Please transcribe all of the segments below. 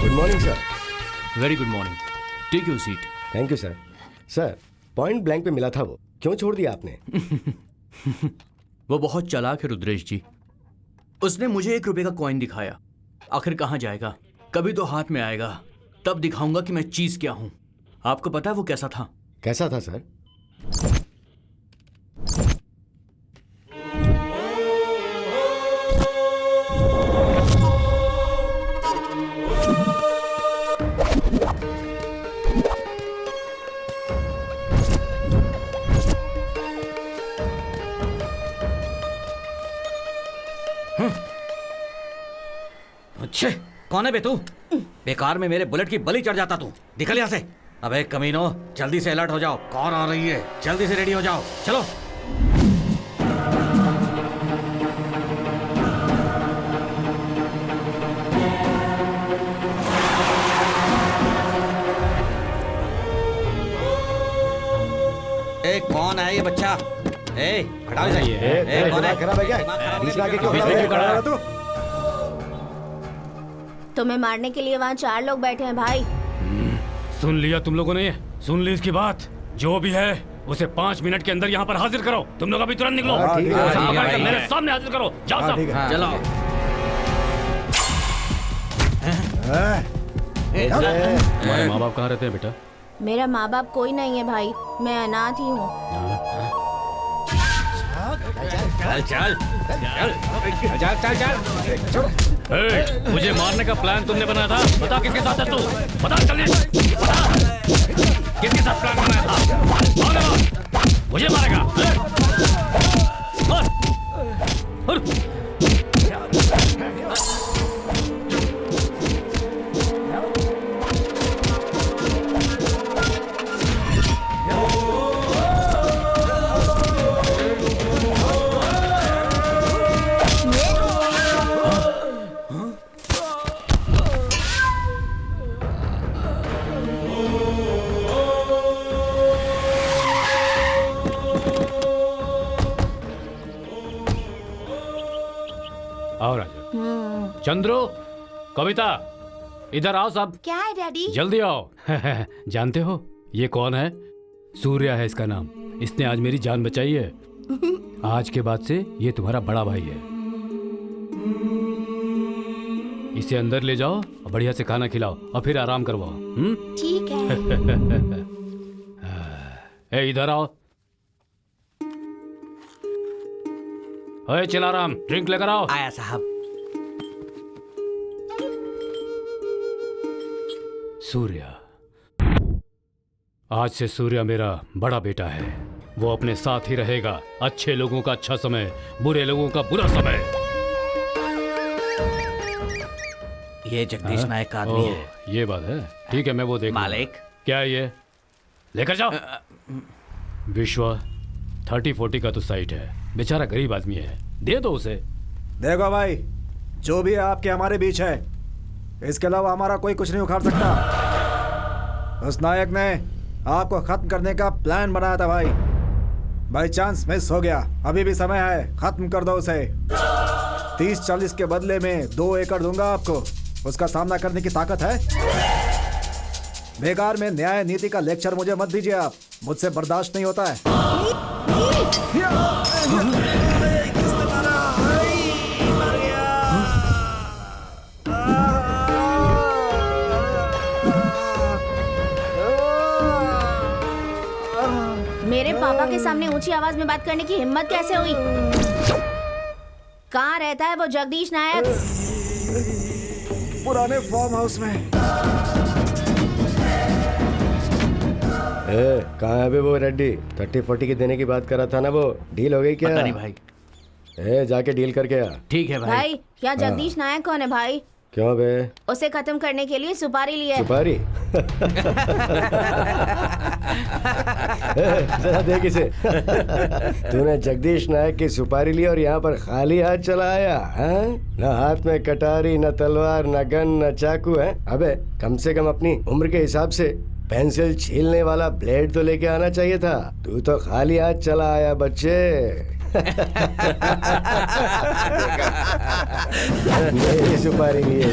Good morning sir. Very good morning, take your seat. Thank you sir. Sir point blank पे मिला था वो, क्यों छोड़ दिया आपने? वो बहुत चालाक है रुद्रेश जी। उसने मुझे 1 रुपए का कॉइन दिखाया। आखिर कहाँ जाएगा, कभी तो हाथ में आएगा, तब दिखाऊंगा कि मैं चीज क्या हूं। आपको पता है वो कैसा था? कैसा था सर? अच्छे, कौन है बे तू? बेकार में मेरे बुलेट की बलि चढ़ जाता तू। निकल यहाँ से। अबे कमीनो, जल्दी से अलर्ट हो जाओ, कौन आ रही है? जल्दी से रेडी हो जाओ, चलो। ए, कौन है ये बच्चा? ए, हटाओ इसे। ए, कौन है? खराब है क्या? बीच में आके क्यों खड़ा है तू? तुम्हें मारने के लिए वहाँ 4 लोग बैठे हैं भाई। सुन लिया तुम लोगों ने? सुन ली इसकी बात? जो भी है उसे 5 मिनट के अंदर यहाँ पर हाजिर करो। तुम लोग अभी तुरंत निकलो। मेरे सामने हाजिर करो। जाओ सब। चलो। तुम्हारे माँ बाप कहाँ रहते हैं बेटा? मेरा माँ बाप कोई नहीं है भाई, मैं अनाथ ही हूँ। चल चल चल चल चल। मुझे मारने का प्लान तुमने बनाया था? बता किसके साथ है तू? बता जल्दी, बता किसके साथ प्लान बनाया था? मुझे मारेगा? आओ राजा। चंद्रो, कविता, इधर आओ सब। क्या है डैडी? जल्दी आओ। जानते हो ये कौन है? सूर्या है इसका नाम। इसने आज मेरी जान बचाई है। आज के बाद से ये तुम्हारा बड़ा भाई है। इसे अंदर ले जाओ और बढ़िया से खाना खिलाओ और फिर आराम करवाओ। ठीक है। ए, इधर आओ। अरे चिलाराम, ड्रिंक लेकर आओ। आया साहब। सूर्या, आज से सूर्या मेरा बड़ा बेटा है। वो अपने साथ ही रहेगा। अच्छे लोगों का अच्छा समय, बुरे लोगों का बुरा समय। ये जगदीश नायक का आदमी है। ये बात है। ठीक है, मैं वो देख मालिक। क्या है ये? लेकर जाओ। विश्वा 30-40 का तो साइट है। बेचारा गरीब आदमी है, दे दो उसे। देखो भाई, जो भी है आपके हमारे बीच है, इसके अलावा हमारा कोई कुछ नहीं उखाड़ सकता। उस नायक ने आपको खत्म करने का प्लान बनाया था भाई। बाई चांस मिस हो गया, अभी भी समय है, खत्म कर दो उसे। 30-40 के बदले में 2 एकड़ दूंगा आपको। उसका सामना करने की ताकत है? बेकार में न्याय नीति का लेक्चर मुझे मत दीजिए आप, मुझसे बर्दाश्त नहीं होता है। मेरे पापा के सामने ऊंची आवाज में बात करने की हिम्मत कैसे हुई? कहाँ रहता है वो जगदीश नायक? पुराने फार्म हाउस में। कहाँ है अभी वो रेड्डी? 30-40 की देने की बात कर रहा था ना वो, डील हो गई क्या? पता नहीं भाई। जाके डील करके आ। ठीक है भाई। भाई क्या जगदीश नायक कौन है भाई? क्यों बे? उसे खत्म करने के लिए सुपारी ली है। सुपारी? जरा देख इसे। तूने जगदीश नायक की सुपारी ली और यहाँ पर खाली हाथ चला आया है? न हाथ में कटारी, न तलवार, न गन, न चाकू है। अबे कम से कम अपनी उम्र के हिसाब से पेंसिल छीलने वाला ब्लेड तो लेके आना चाहिए था। तू तो खाली हाथ चला आया बच्चे। मेरी सुपारी लिए।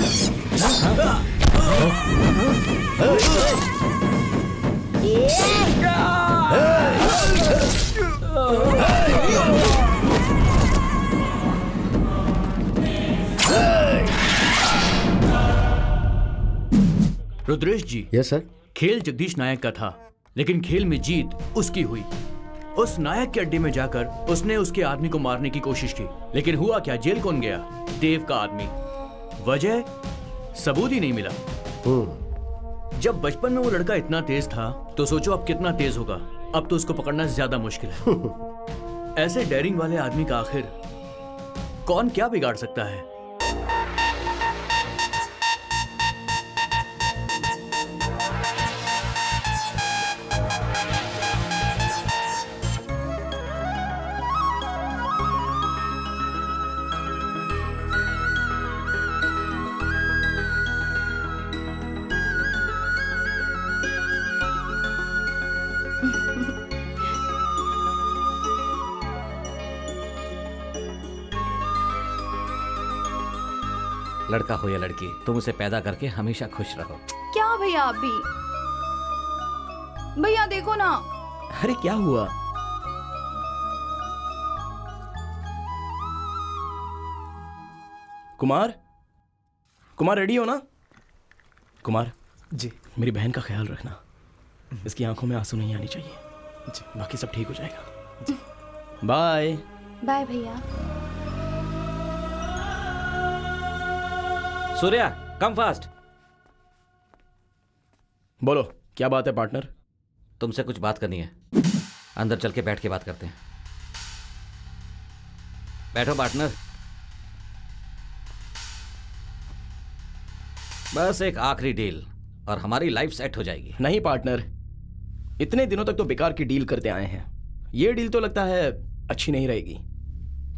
रुद्रेश जी, यस सर। खेल जगदीश नायक का था, लेकिन खेल में जीत उसकी हुई। उस नायक के अड्डे में जाकर उसने उसके आदमी को मारने की कोशिश की, लेकिन हुआ क्या, जेल कौन गया? देव का आदमी। वजह? सबूत ही नहीं मिला। जब बचपन में वो लड़का इतना तेज था, तो सोचो अब कितना तेज होगा। अब तो उसको पकड़ना ज्यादा मुश्किल है। ऐसे डेयरिंग वाले आदमी का आखिर कौन क्या बिगाड़ सकता है? लड़का हो या लड़की, तुम उसे पैदा करके हमेशा खुश रहो। क्या भैया आप भी? भैया देखो ना। अरे क्या हुआ? कुमार, कुमार रेडी हो ना? कुमार जी। मेरी बहन का ख्याल रखना, इसकी आंखों में आंसू नहीं आनी चाहिए जी। बाकी सब ठीक हो जाएगा। बाय बाय भैया। Surya, come fast. बोलो क्या बात है पार्टनर? तुमसे कुछ बात करनी है, अंदर चल के बैठ के बात करते हैं। बैठो पार्टनर। बस एक आखिरी डील और हमारी लाइफ सेट हो जाएगी। नहीं पार्टनर, इतने दिनों तक तो बेकार की डील करते आए हैं। ये डील तो लगता है अच्छी नहीं रहेगी।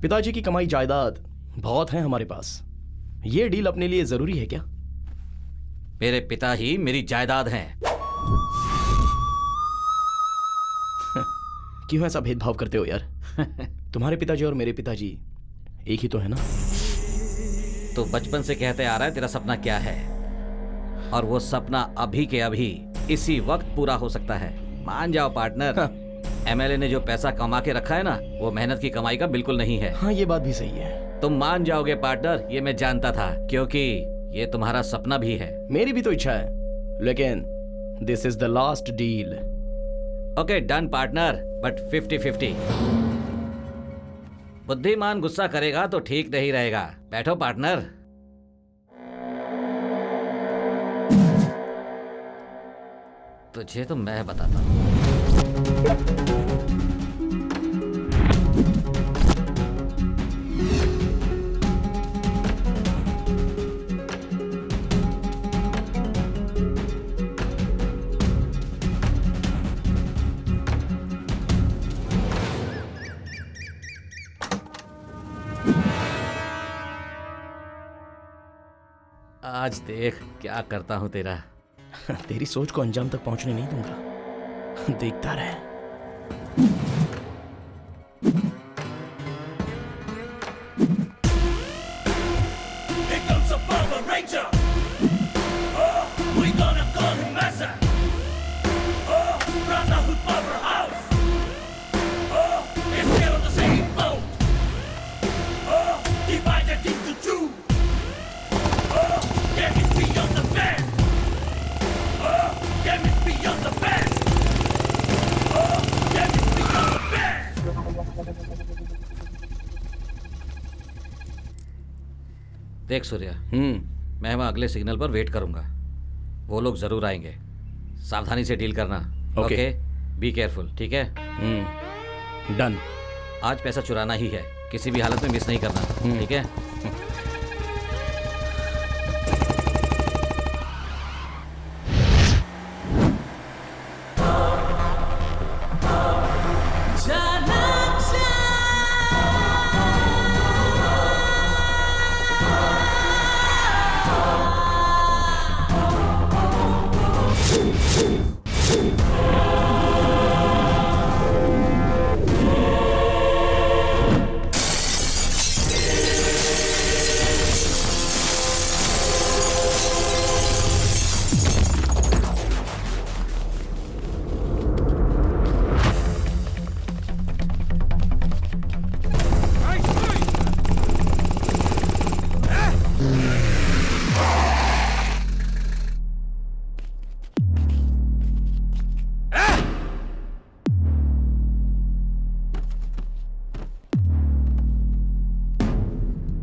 पिताजी की कमाई जायदाद बहुत है हमारे पास, ये डील अपने लिए जरूरी है क्या? मेरे पिता ही मेरी जायदाद हैं। क्यों ऐसा भेदभाव करते हो यार? तुम्हारे पिताजी और मेरे पिताजी एक ही तो है ना? तो बचपन से कहते आ रहा है तेरा सपना क्या है, और वो सपना अभी के अभी इसी वक्त पूरा हो सकता है। मान जाओ पार्टनर। एमएलए ने जो पैसा कमा के रखा है ना, वो मेहनत की कमाई का बिल्कुल नहीं है। हाँ ये बात भी सही है। तुम मान जाओगे पार्टनर, ये मैं जानता था, क्योंकि ये तुम्हारा सपना भी है। मेरी भी तो इच्छा है, लेकिन this is the last deal. Okay done partner, but 50-50। बुद्धिमान गुस्सा करेगा तो ठीक नहीं रहेगा। बैठो पार्टनर। तुझे तो मैं बताता हूं। आज देख क्या करता हूं तेरा। तेरी सोच को अंजाम तक पहुंचने नहीं दूंगा, देखता रहे। देख सूर्या, मैं वहां अगले सिग्नल पर वेट करूंगा। वो लोग जरूर आएंगे। सावधानी से डील करना। ओके, बी केयरफुल, ठीक है? डन। आज पैसा चुराना ही है, किसी भी हालत में मिस नहीं करना, ठीक है?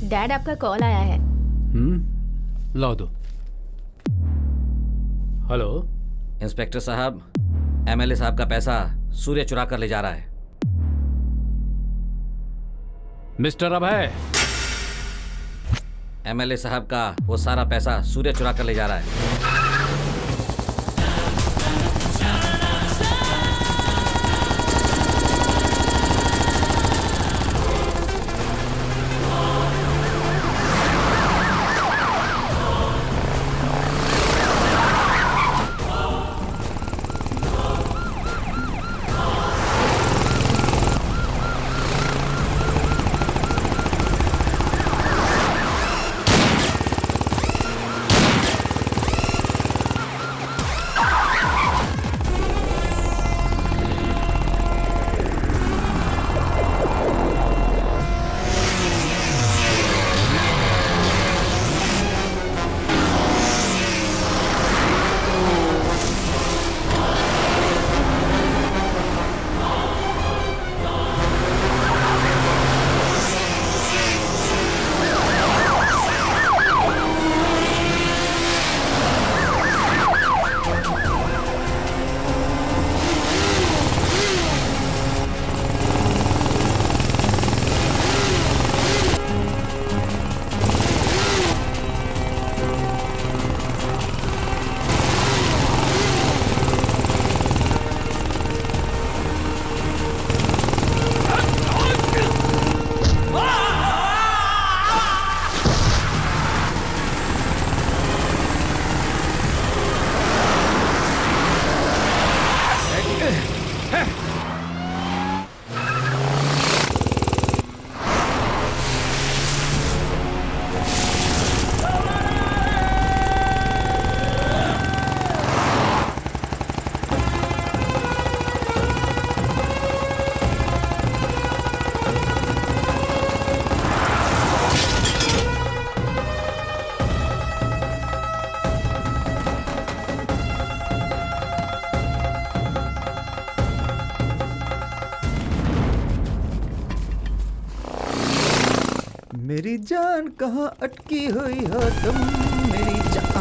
डैड आपका कॉल आया है। लाओ दो। हेलो। इंस्पेक्टर साहब, एमएलए साहब का पैसा सूर्य चुरा कर ले जा रहा है। मिस्टर अभय, एमएलए साहब का वो सारा पैसा सूर्य चुरा कर ले जा रहा है। मेरी जान कहाँ अटकी हुई हो तुम, मेरी जान।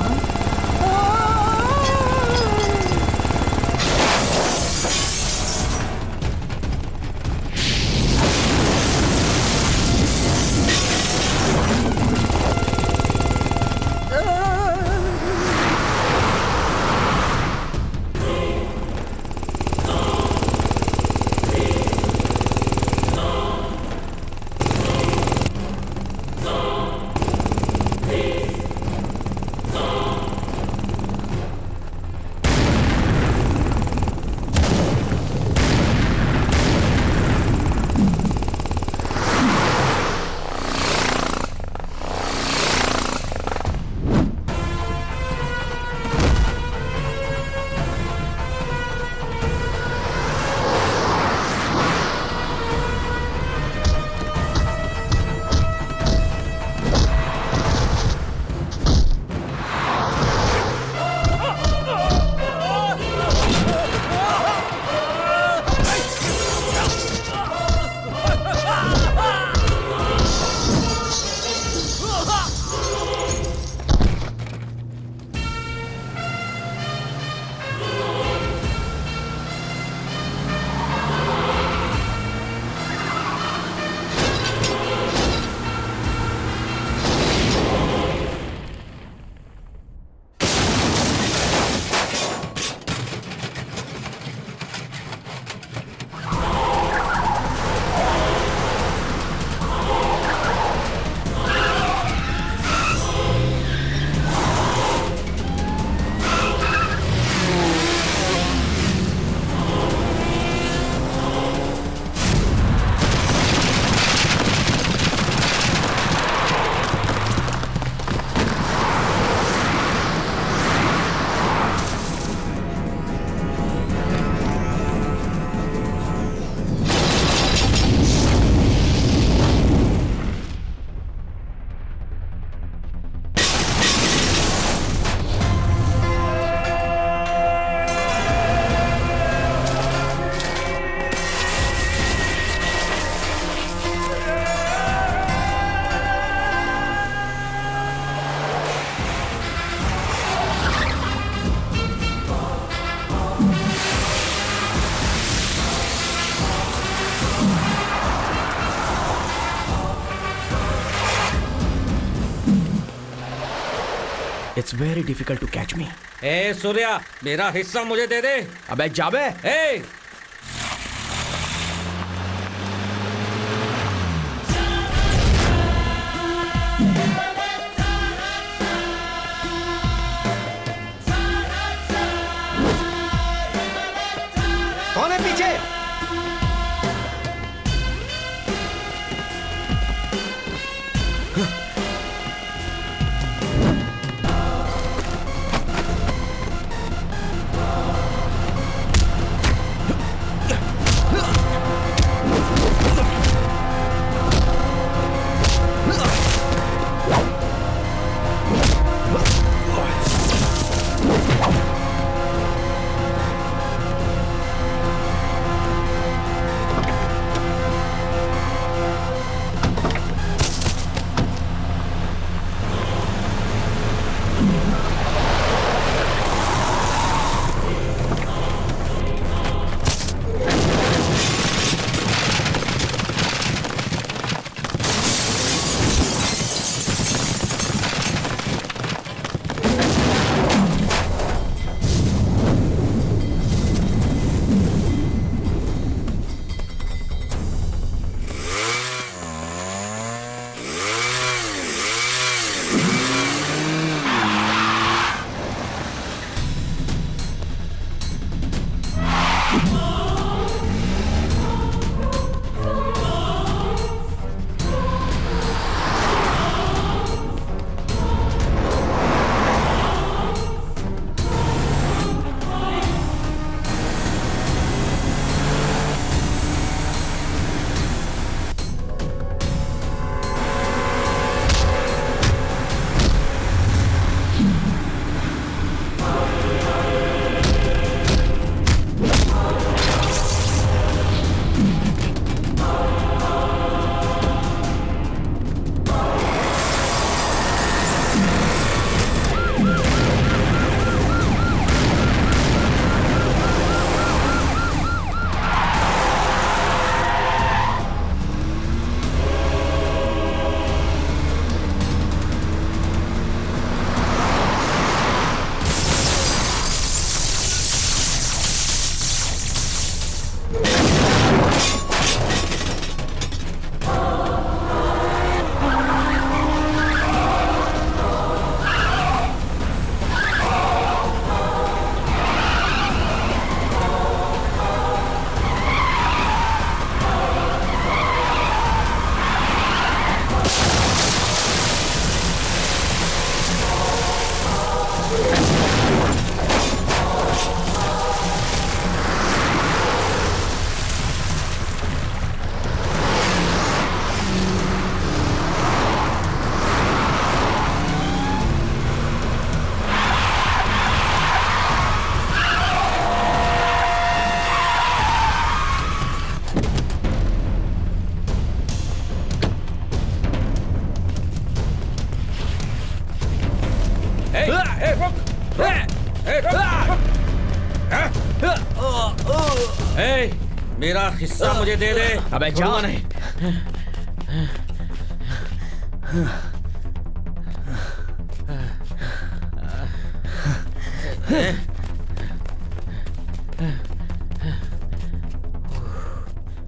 It's very difficult to catch me. ए सूर्या, मेरा हिस्सा मुझे दे दे। अबे जाबे। ए कौन है पीछे? ए, मेरा हिस्सा मुझे दे दे। अबे जा। छोड़ूंगा नहीं।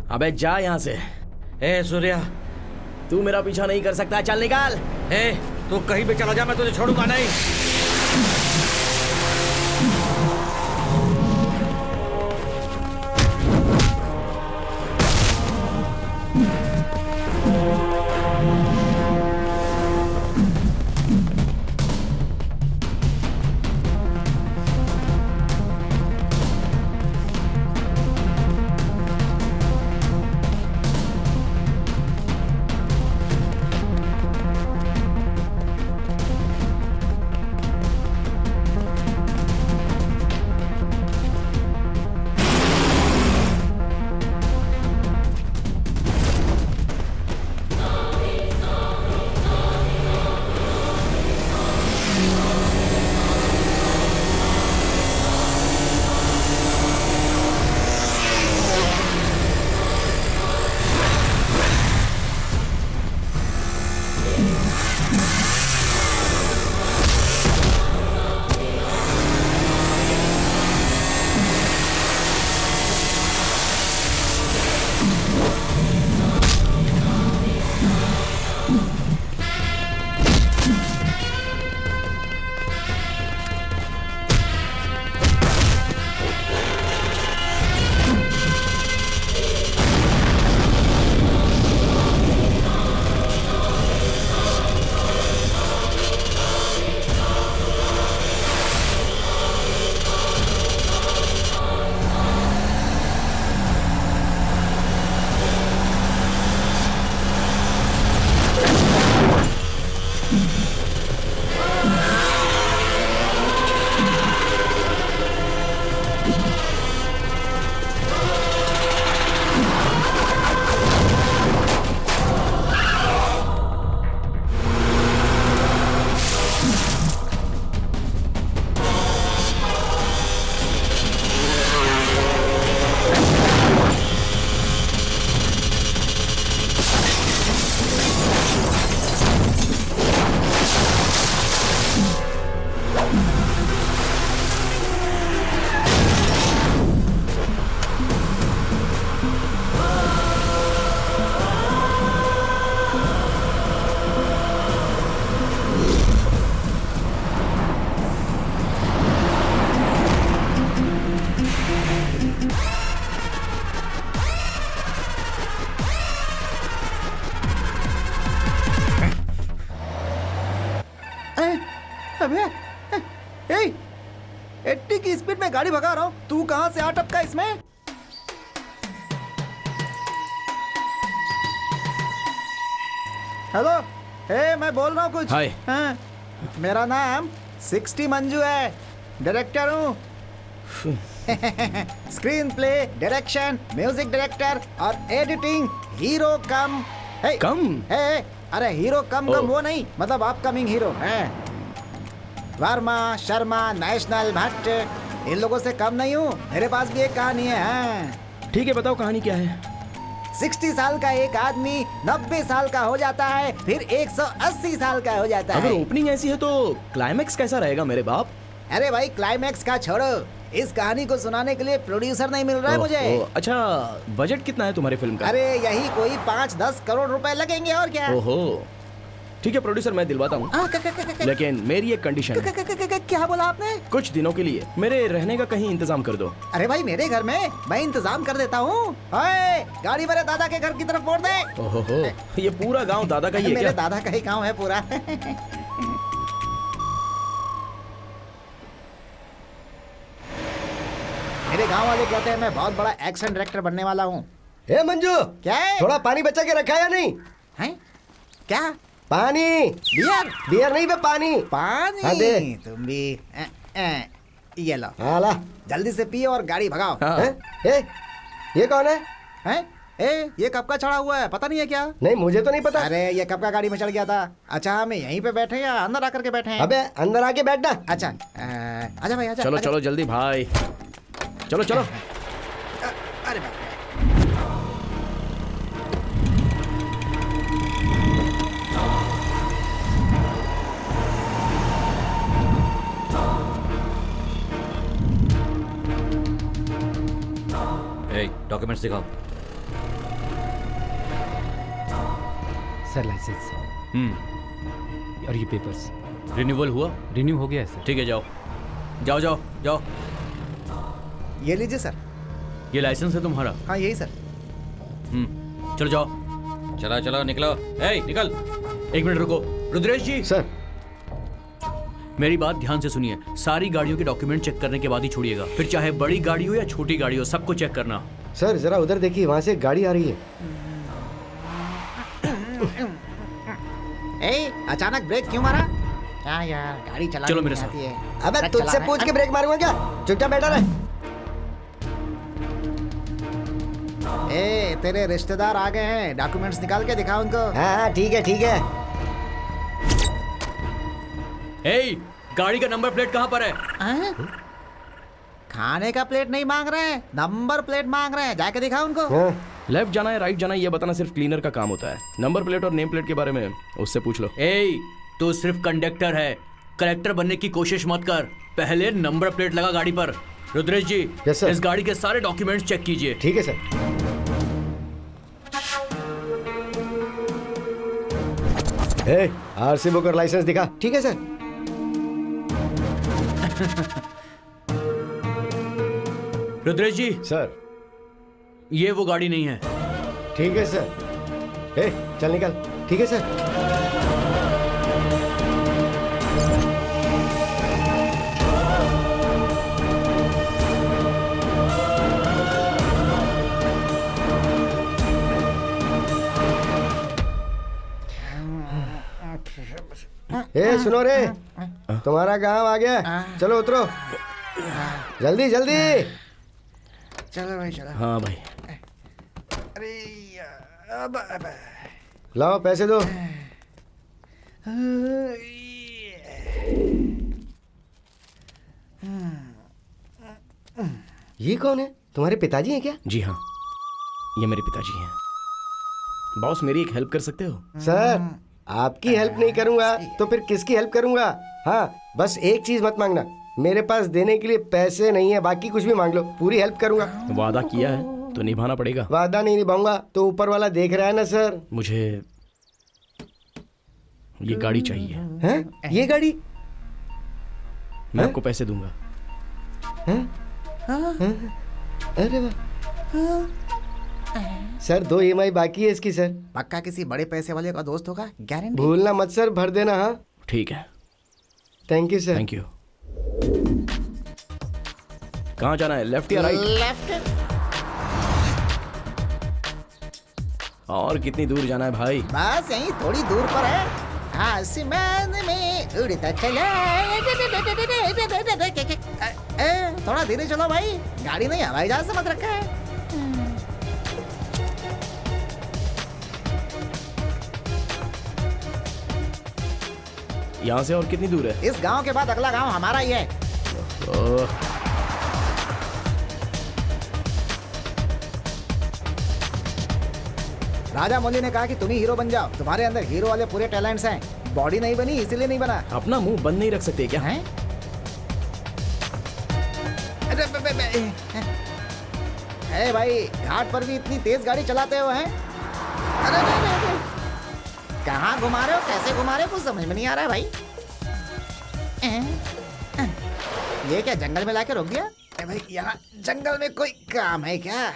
अबे जा यहाँ से। ए सूर्या, तू मेरा पीछा नहीं कर सकता, चल निकाल। ए तू कहीं भी चला जा, मैं तुझे छोड़ूंगा नहीं। अबे ए 80 की स्पीड में गाड़ी भगा रहा हूँ, तू कहाँ से आ टपका इसमें? हेलो, मैं बोल रहा हूँ कुछ। हाय। हाँ, मेरा नाम 60 मंजू है, डायरेक्टर हूँ। Screen play, direction, music director और एडिटिंग, हीरो कम कम? अरे हीरो कम ओ। वो नहीं, मतलब अपकमिंग हीरो है। वर्मा, शर्मा, नेशनल, भट्ट, इन लोगों से कम नहीं हूँ। मेरे पास भी एक कहानी है। हाँ। ठीक है, बताओ कहानी क्या है। 60 साल का एक आदमी 90 साल का हो जाता है, फिर 180 साल का हो जाता अगर है। ओपनिंग ऐसी है तो क्लाइमैक्स कैसा रहेगा मेरे बाप? अरे भाई क्लाइमैक्स का छोड़ो, इस कहानी को सुनाने के लिए प्रोड्यूसर नहीं मिल रहा है मुझे। अच्छा, बजट कितना है तुम्हारे फिल्म का? अरे यही कोई 5-10 करोड़ रुपए लगेंगे और क्या। ओहो, ठीक है प्रोड्यूसर, मैं दिलवाता हूँ, लेकिन मेरी एक कंडीशन है। क्या बोला आपने? कुछ दिनों के लिए मेरे रहने का कहीं इंतजाम कर दो। अरे भाई मेरे घर में मैं इंतजाम कर देता हूँ। गाड़ी मेरे दादा के घर की तरफ मोड़ दे। ओहो, ये पूरा गांव दादा का ही है मेरे क्या? दादा का ही गाँव है पूरा। मेरे गांव वाले कहते हैं मैं बहुत बड़ा एक्शन डायरेक्टर बनने वाला हूँ। ए मंजू, क्या है? थोड़ा पानी बचा के रखा या नहीं? हैं? क्या? पानी। बियर? बियर नहीं बे, पानी। पानी? हाँ, दे। तुम भी ये लो, हाँ ला। जल्दी से पियो और गाड़ी भगाओ। हाँ। हैं? ए, ये कौन है? हैं? ये कब का चढ़ा हुआ है, पता नहीं है क्या? नहीं, मुझे तो नहीं पता। अरे ये कब का गाड़ी में चढ़ गया था। अच्छा, हमें यहीं पे बैठे या अंदर आकर के बैठे हैं? अबे अंदर आके बैठना। अच्छा, आजा भाई आजा। चलो आजा। चलो जल्दी भाई, चलो चलो। अरे बाप रे। डॉक्यूमेंट्स दिखाओ। सर लाइसेंस और ये पेपर्स रिन्यूअल हुआ? रिन्यू हो गया है सर। ठीक है, जाओ जाओ जाओ जाओ। ये लीजिए सर। ये लाइसेंस है तुम्हारा? हाँ यही सर। चलो जाओ। चलो चलो निकलो, निकल। एक मिनट रुको। रुद्रेश जी, सर, मेरी बात ध्यान से सुनिए। सारी गाड़ियों के डॉक्यूमेंट चेक करने के बाद ही छोड़िएगा। फिर चाहे बड़ी गाड़ी हो या छोटी गाड़ी हो, सबको चेक करना। सर जरा उधर देखिए, वहाँ से एक गाड़ी आ रही है। अचानक ब्रेक क्यों मारा? क्या यार, गाड़ी चलानी चलो मेरे नहीं साथ। आती है। अबे ट्रक तुझसे चलाना पूछ है। के ब्रेक मारूंगा क्या? चुपचाप बैठा रहे। तेरे रिश्तेदार आ गए हैं, डॉक्यूमेंट्स निकाल के दिखा उनको। हाँ ठीक है ठीक है। गाड़ी का नंबर प्लेट कहाँ पर है? खाने का प्लेट नहीं मांग रहे हैं, नंबर प्लेट मांग रहे हैं, जाके दिखा उनको। हाँ, लेफ्ट जाना है राइट जाना है ये बताना सिर्फ क्लीनर का काम होता है। नंबर प्लेट और नेम प्लेट के बारे में उससे पूछ लो। तू सिर्फ कंडक्टर है, कलेक्टर बनने की कोशिश मत कर। पहले नंबर प्लेट लगा गाड़ी पर। रुद्रेश जी, यस सर। इस गाड़ी के सारे डॉक्यूमेंट्स चेक कीजिए। ठीक है सर। आरसी बुक और लाइसेंस दिखा। ठीक है सर। रुद्रेश जी, सर ये वो गाड़ी नहीं है। ठीक है सर। चल निकल। ठीक है सर। सुनो रे, तुम्हारा गांव आ गया, चलो उतरो। जल्दी जल्दी। चलो भाई चलो। हाँ भाई, अरे यार, लाओ पैसे दो। ये कौन है? तुम्हारे पिताजी हैं क्या? जी हाँ, ये मेरे पिताजी हैं। बॉस मेरी एक हेल्प कर सकते हो? सर आपकी हेल्प नहीं करूंगा तो फिर किसकी हेल्प करूंगा? हाँ बस एक चीज मत मांगना, मेरे पास देने के लिए पैसे नहीं है, बाकी कुछ भी मांग लो, पूरी हेल्प करूंगा। वादा किया है तो निभाना पड़ेगा। वादा नहीं निभाऊंगा तो ऊपर वाला देख रहा है ना सर। मुझे ये गाड़ी चाहिए। हैं? ये गाड़ी? मैं आपको पैसे दूंगा। अरे वाह सर, 2 EMI बाकी है इसकी सर। पक्का किसी बड़े पैसे वाले का दोस्त होगा, गारंटी। भूलना मत सर, भर देना। हाँ ठीक है, thank you sir. Thank you. कहाँ जाना है, लेफ्ट या राइट? लेफ्ट। और कितनी दूर जाना है भाई? बस यहीं थोड़ी दूर पर है। आसमान में उड़ता चला। थोड़ा धीरे चलो भाई, गाड़ी नहीं हवाई जहाज से मत रखा है। यहाँ से और कितनी दूर है? इस गांव के बाद अगला गांव हमारा ही है। ओह, राजा मौली ने कहा कि तुम ही हीरो बन जाओ, तुम्हारे अंदर हीरो वाले पूरे टैलेंट्स हैं। बॉडी नहीं बनी इसीलिए नहीं बना अपना मुंह बंद नहीं रख सकते क्या? है? अरे भाई, घाट पर भी इतनी तेज गाड़ी चलाते हो हैं? अरे कहाँ घुमा रहे हो, कैसे घुमा रहे हो, कुछ समझ में नहीं आ रहा है भाई। ये क्या जंगल में लाके रोक दिया? अरे भाई, यहाँ जंगल में कोई काम है क्या?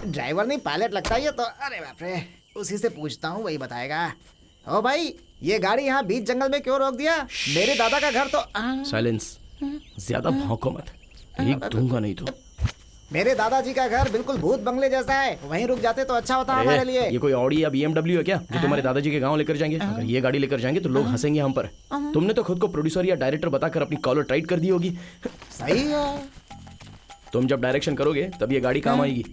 ड्राइवर नहीं पायलट लगता है ये तो। अरे बाप रे, उसी से पूछता हूँ, वही बताएगा। ओ भाई, ये गाड़ी यहाँ बीच जंगल में क्यों रोक दिया? मेरे दादा का घर तो साइलेंस, ज्यादा भौंको मत, एक दूंगा नहीं तो। मेरे दादाजी का घर बिल्कुल भूत बंगले जैसा है, वहीं रुक जाते तो अच्छा होता हमारे लिए। ये कोई ऑडी या BMW है क्या जो तुम्हारे दादाजी के गांव लेकर जाएंगे? अगर ये गाड़ी लेकर जाएंगे तो लोग हंसेंगे हम पर। तुमने तो खुद को प्रोड्यूसर या डायरेक्टर बताकर अपनी कॉलर टाइट कर दी होगी। सही है। तुम जब डायरेक्शन करोगे तब ये गाड़ी काम आएगी।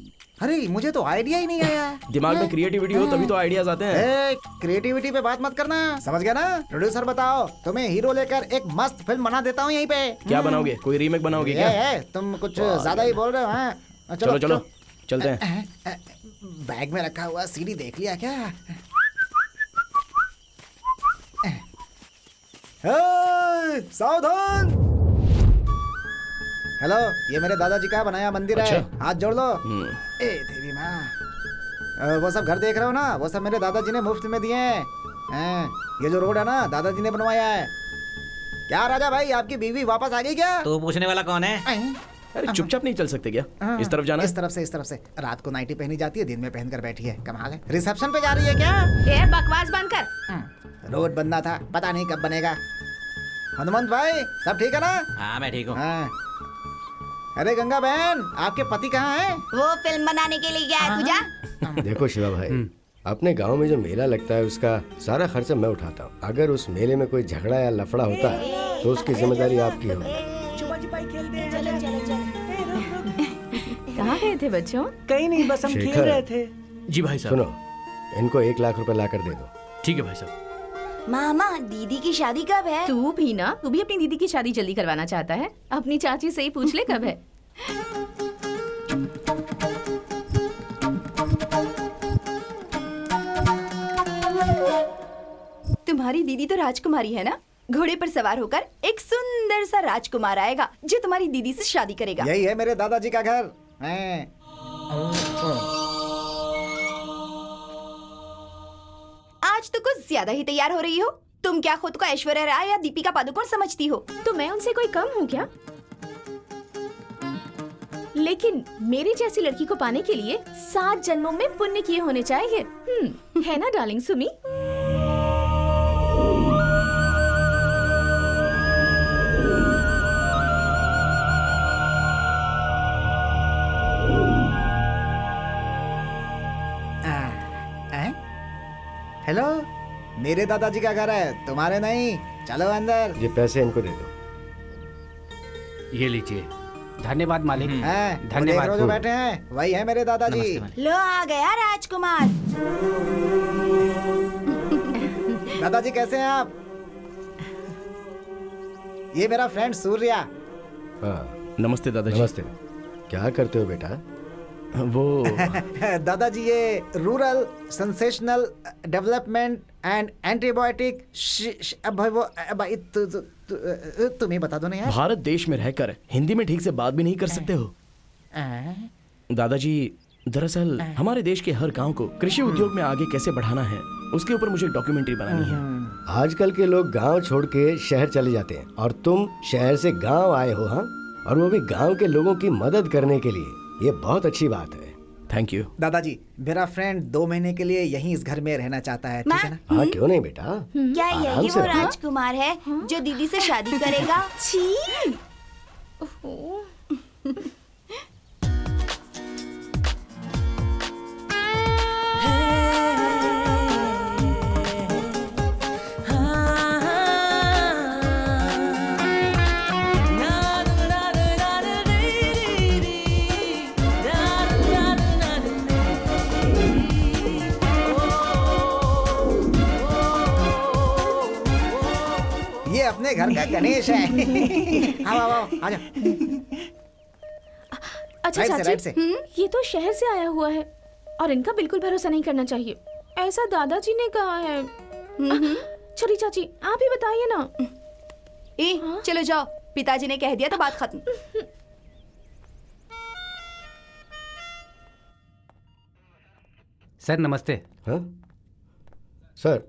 अरे मुझे तो आइडिया ही नहीं आया। दिमाग में क्रिएटिविटी हो तभी तो आइडियाज आते हैं। क्रिएटिविटी पे बात मत करना, समझ गया ना? प्रोड्यूसर बताओ, तुम्हें हीरो लेकर एक मस्त फिल्म बना देता हूँ यहीं पे। क्या बनाओगे, कोई रीमेक बनाओगे क्या? तुम कुछ ज्यादा ही बोल रहे हो। हाँ चलो चलो चलते हैं। बैग में रखा हुआ सीडी देख लिया क्या? सावधान। हेलो, ये मेरे दादाजी का बनाया मंदिर है, हाथ जोड़ लो। ए देवी माँ, वो सब घर देख रहे हो ना, वो सब मेरे दादाजी ने मुफ्त में दिए हैं। ये जो रोड है ना, दादाजी ने बनवाया है। क्या राजा भाई, आपकी बीवी वापस आ गई क्या? तो पूछने वाला कौन है? अरे चुपचाप नहीं चल सकते क्या? इस तरफ जाना है? इस तरफ से। रात को नाइटी पहनी जाती है, दिन में पहनकर बैठी है, कमाल है। रिसेप्शन पे जा रही है क्या? ये बकवास बंद कर। रोड बनना था, पता नहीं कब बनेगा। हनुमंत भाई, सब ठीक है ना? हाँ मैं ठीक हूँ। हाँ। अरे गंगा बहन, आपके पति कहाँ हैं? वो फिल्म बनाने के लिए गया है, तू जा। देखो शिवा भाई, अपने गांव में जो मेला लगता है उसका सारा खर्चा मैं उठाता हूँ। अगर उस मेले में कोई झगड़ा या लफड़ा होता है तो उसकी जिम्मेदारी आपकी होगी। कहाँ गए थे बच्चों? कहीं नहीं, बस हम खेल रहे थे। जी भाई साहब। सुनो, इनको 1 लाख रुपए ला कर दे दो। ठीक है भाई साहब। मामा, दीदी की शादी कब है? तू भी ना, तू भी अपनी दीदी की शादी जल्दी करवाना चाहता है? अपनी चाची से ही पूछ ले कब है। तुम्हारी दीदी तो राजकुमारी है ना? घोड़े पर सवार होकर एक सुंदर सा राजकुमार आएगा जो तुम्हारी दीदी से शादी करेगा। यही है मेरे दादाजी का घर। आज तो कुछ ज्यादा ही तैयार हो रही हो। तुम क्या खुद को ऐश्वर्या राय या दीपिका पादुकोण समझती हो? तो मैं उनसे कोई कम हूँ क्या? लेकिन मेरी जैसी लड़की को पाने के लिए 7 जन्मों में पुण्य किए होने चाहिए। है ना डार्लिंग सुमी? हेलो, मेरे दादाजी का घर है, तुम्हारे नहीं। चलो अंदर। ये पैसे इनको दे दो। ये लीजिए। धन्यवाद मालिक। धन्यवाद। जो बैठे हैं वही है मेरे दादाजी। लो आ गया राजकुमार। दादाजी कैसे हैं आप? ये मेरा फ्रेंड सूर्या। हाँ, नमस्ते दादाजी। नमस्ते। क्या करते हो बेटा? वो दादाजी ये rural sensational development and antibiotic भाई तुम ही बता दो ना यार। भारत देश में रहकर हिंदी में ठीक से बात भी नहीं कर सकते हो दादाजी। दरअसल हमारे देश के हर गांव को कृषि उद्योग में आगे कैसे बढ़ाना है उसके ऊपर मुझे डॉक्यूमेंट्री बनानी है। आजकल के लोग गांव छोड़ के शहर चले जाते हैं और तुम शहर से गांव आए हो। हाँ, और वो भी गांव के लोगों की मदद करने के लिए। ये बहुत अच्छी बात है। Thank you. दादाजी, मेरा फ्रेंड 2 महीने के लिए यहीं इस घर में रहना चाहता है, ठीक है ना? हाँ क्यों नहीं बेटा, क्या आराम यही से वो रहो। राजकुमार है जो दीदी से शादी करेगा? छी। ये अपने घर का गणेश है। आओ आओ आओ, आजा। अच्छा राइट से। चाची, ये तो शहर से आया हुआ है और इनका बिल्कुल भरोसा नहीं करना चाहिए, ऐसा दादाजी ने कहा है। छोटी चाची, आप ही बताइए ना। चलो जाओ, पिताजी ने कह दिया तो बात खत्म। सर नमस्ते। हाँ सर,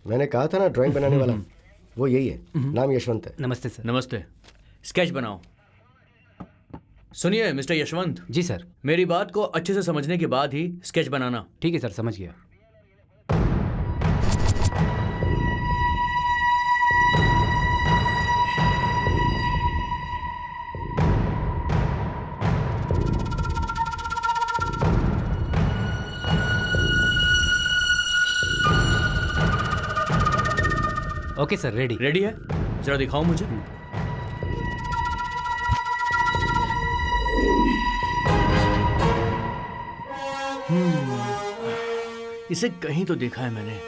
मैंने कहा था ना ड्राइंग बनाने वाला, वो यही है। नाम यशवंत है। नमस्ते सर। नमस्ते। स्केच बनाओ। सुनिए मिस्टर यशवंत। जी सर। मेरी बात को अच्छे से समझने के बाद ही स्केच बनाना। ठीक है सर, समझ गया। Okay sir, ready. रेडी है? जरा दिखाओ मुझे। इसे कहीं तो देखा है मैंने।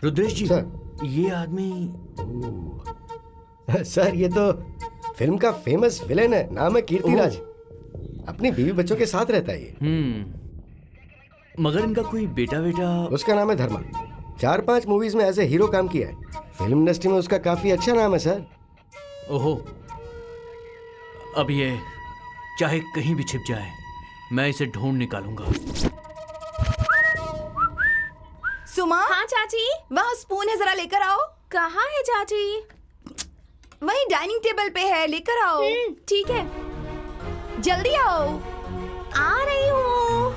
रुद्रेश जी, सर। ये आदमी। सर ये तो फिल्म का फेमस विलेन है, नाम है कीर्तिराज। अपनी बीवी बच्चों के साथ रहता है ये। मगर इनका कोई बेटा उसका नाम है धर्मा। 4-5 मूवीज में एज ए हीरो काम किया है। फिल्म इंडस्ट्री में उसका काफी अच्छा नाम है सर। ओहो, अब ये चाहे कहीं भी छिप जाए, मैं इसे ढूंढ निकालूंगा। सुमा। हाँ चाची। वहाँ स्पून है, जरा लेकर आओ। कहाँ है चाची? वहीं डाइनिंग टेबल पे है, लेकर आओ। ठीक है, जल्दी आओ। आ रही हूँ।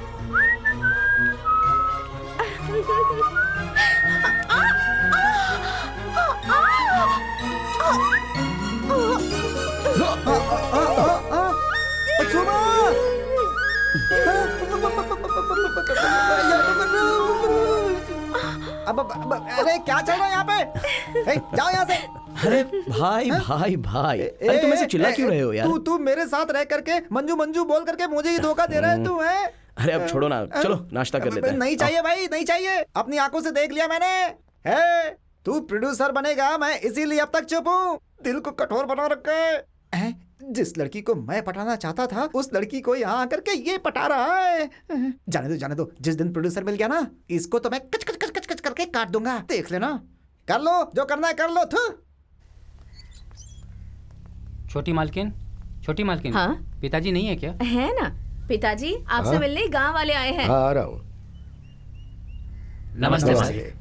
अरे क्या चल रहा है यहाँ पे? जाओ यहाँ से। अरे भाई भाई भाई, अरे तुम ऐसे चिल्ला क्यों रहे हो यार? तू मेरे साथ रह करके मंजू मंजू बोल करके मुझे ही धोखा दे रहा है तू, है? अरे अब छोड़ो ना, चलो नाश्ता कर लेते हैं। नहीं चाहिए भाई, नहीं चाहिए। अपनी आंखों से देख लिया मैंने। है तू प्रोड्यूसर बनेगा, मैं इसीलिए अब तक चुप हूँ। दिल को कठोर बना रखा है। जिस लड़की को मैं पटाना चाहता था, उस लड़की को यहाँ आकर के ये पटा रहा है। जाने दो। जिस दिन प्रोड्यूसर मिल गया ना, इसको तो मैं कच कच कच कच कच करके काट दूंगा। देख लेना। कर लो जो करना है, कर लो। छोटी मालकिन। हाँ? पिताजी नहीं है क्या? है ना, पिताजी आपसे हाँ? मिलने गांव वाले आए हैं। हाँ आ रहा हूँ। नमस्ते।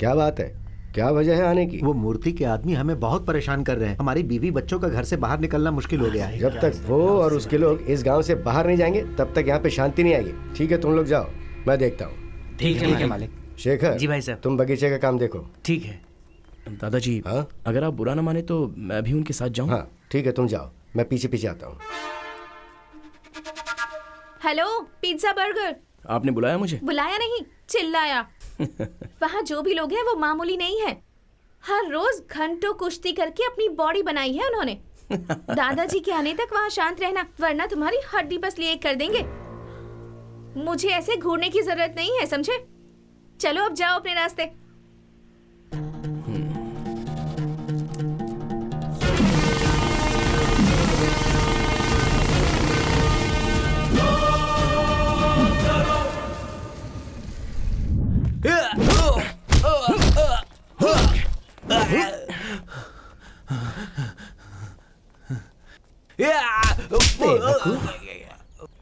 क्या बात है, क्या वजह है आने की? वो मूर्ति के आदमी हमें बहुत परेशान कर रहे हैं। हमारी बीवी बच्चों का घर से बाहर निकलना मुश्किल हो गया है। जब तक वो और उसके लोग इस गांव से बाहर नहीं जाएंगे तब तक यहाँ पे शांति नहीं आएगी। ठीक है, तुम लोग जाओ, मैं देखता हूँ। ठीक है मालिक। शेखर। जी भाई साहब। तुम बगीचे का काम देखो। ठीक है। दादाजी, हाँ? अगर आप बुरा ना माने तो मैं भी उनके साथ जाऊं? हाँ ठीक है, तुम जाओ, मैं पीछे पीछे आता हूँ। Hello, pizza burger. आपने बुलाया मुझे? बुलाया नहीं, चिल्लाया। वहाँ जो भी लोग हैं वो मामूली नहीं है। हर रोज घंटों कुश्ती करके अपनी बॉडी बनाई है उन्होंने। दादाजी के आने तक वहाँ शांत रहना, वरना तुम्हारी हड्डी पसली एक कर देंगे। मुझे ऐसे घूरने की जरूरत नहीं है, समझे? चलो अब जाओ अपने रास्ते।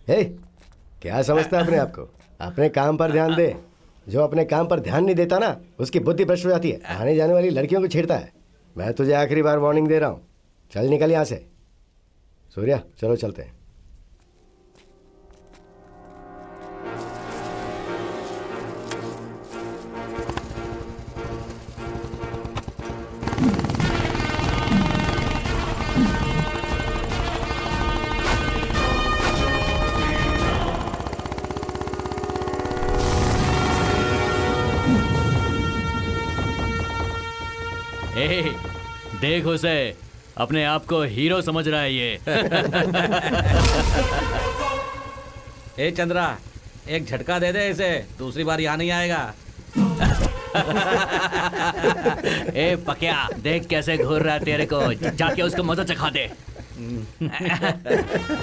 हे, क्या समझता है अपने आप को? अपने काम पर ध्यान दे। जो अपने काम पर ध्यान नहीं देता ना, उसकी बुद्धि भ्रष्ट हो जाती है। आने जाने वाली लड़कियों को छेड़ता है। मैं तुझे आखिरी बार वार्निंग दे रहा हूँ, चल निकल यहाँ से। सूर्या चलो चलते हैं। ए, देख उसे, अपने आप को हीरो समझ रहा है ये। ए चंद्रा, एक झटका दे दे इसे, दूसरी बार यहाँ नहीं आएगा। ए पकिया, देख कैसे घूर रहा है तेरे को, जाके उसको मजा चखा दे।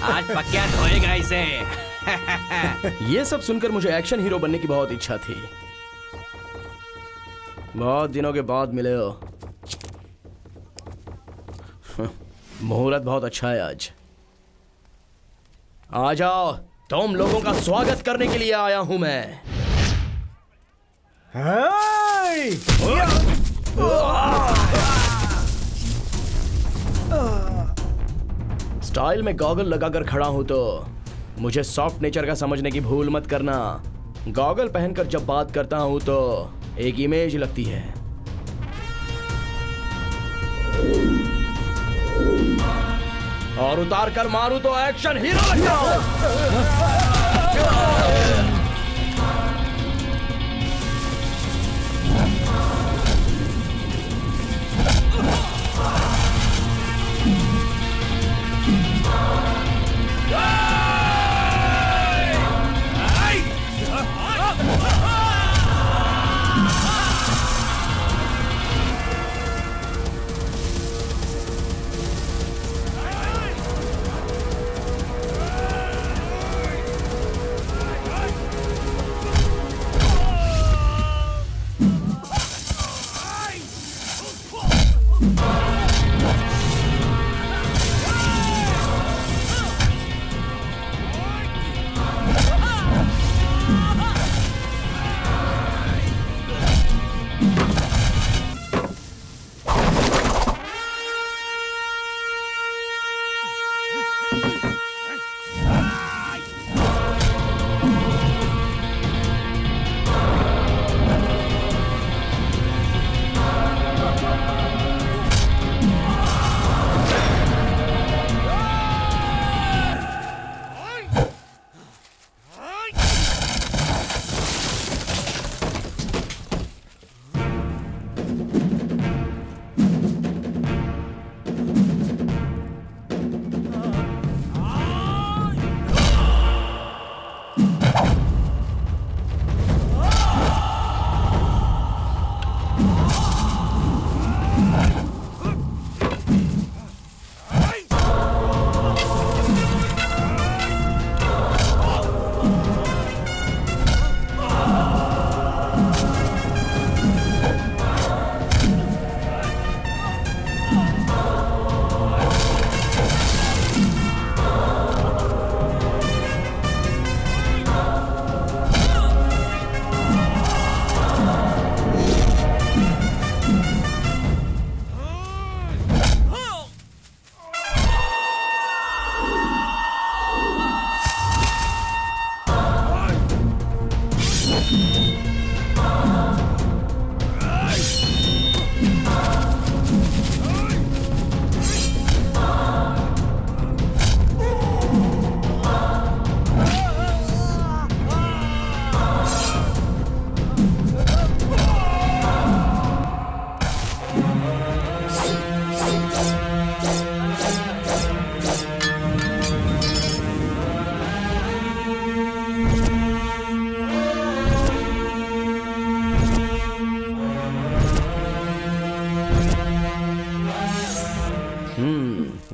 आज पकिया धोएगा इसे। ये सब सुनकर मुझे एक्शन हीरो बनने की बहुत इच्छा थी। बहुत दिनों के बाद मिले हो। मुहूर्त बहुत अच्छा है आज। आ जाओ, तुम लोगों का स्वागत करने के लिए आया हूं मैं। स्टाइल में गॉगल लगाकर खड़ा हूं तो मुझे सॉफ्ट नेचर का समझने की भूल मत करना। गॉगल पहनकर जब बात करता हूं तो एक इमेज लगती है। और उतार कर मारूं तो एक्शन हीरो लगता हूं।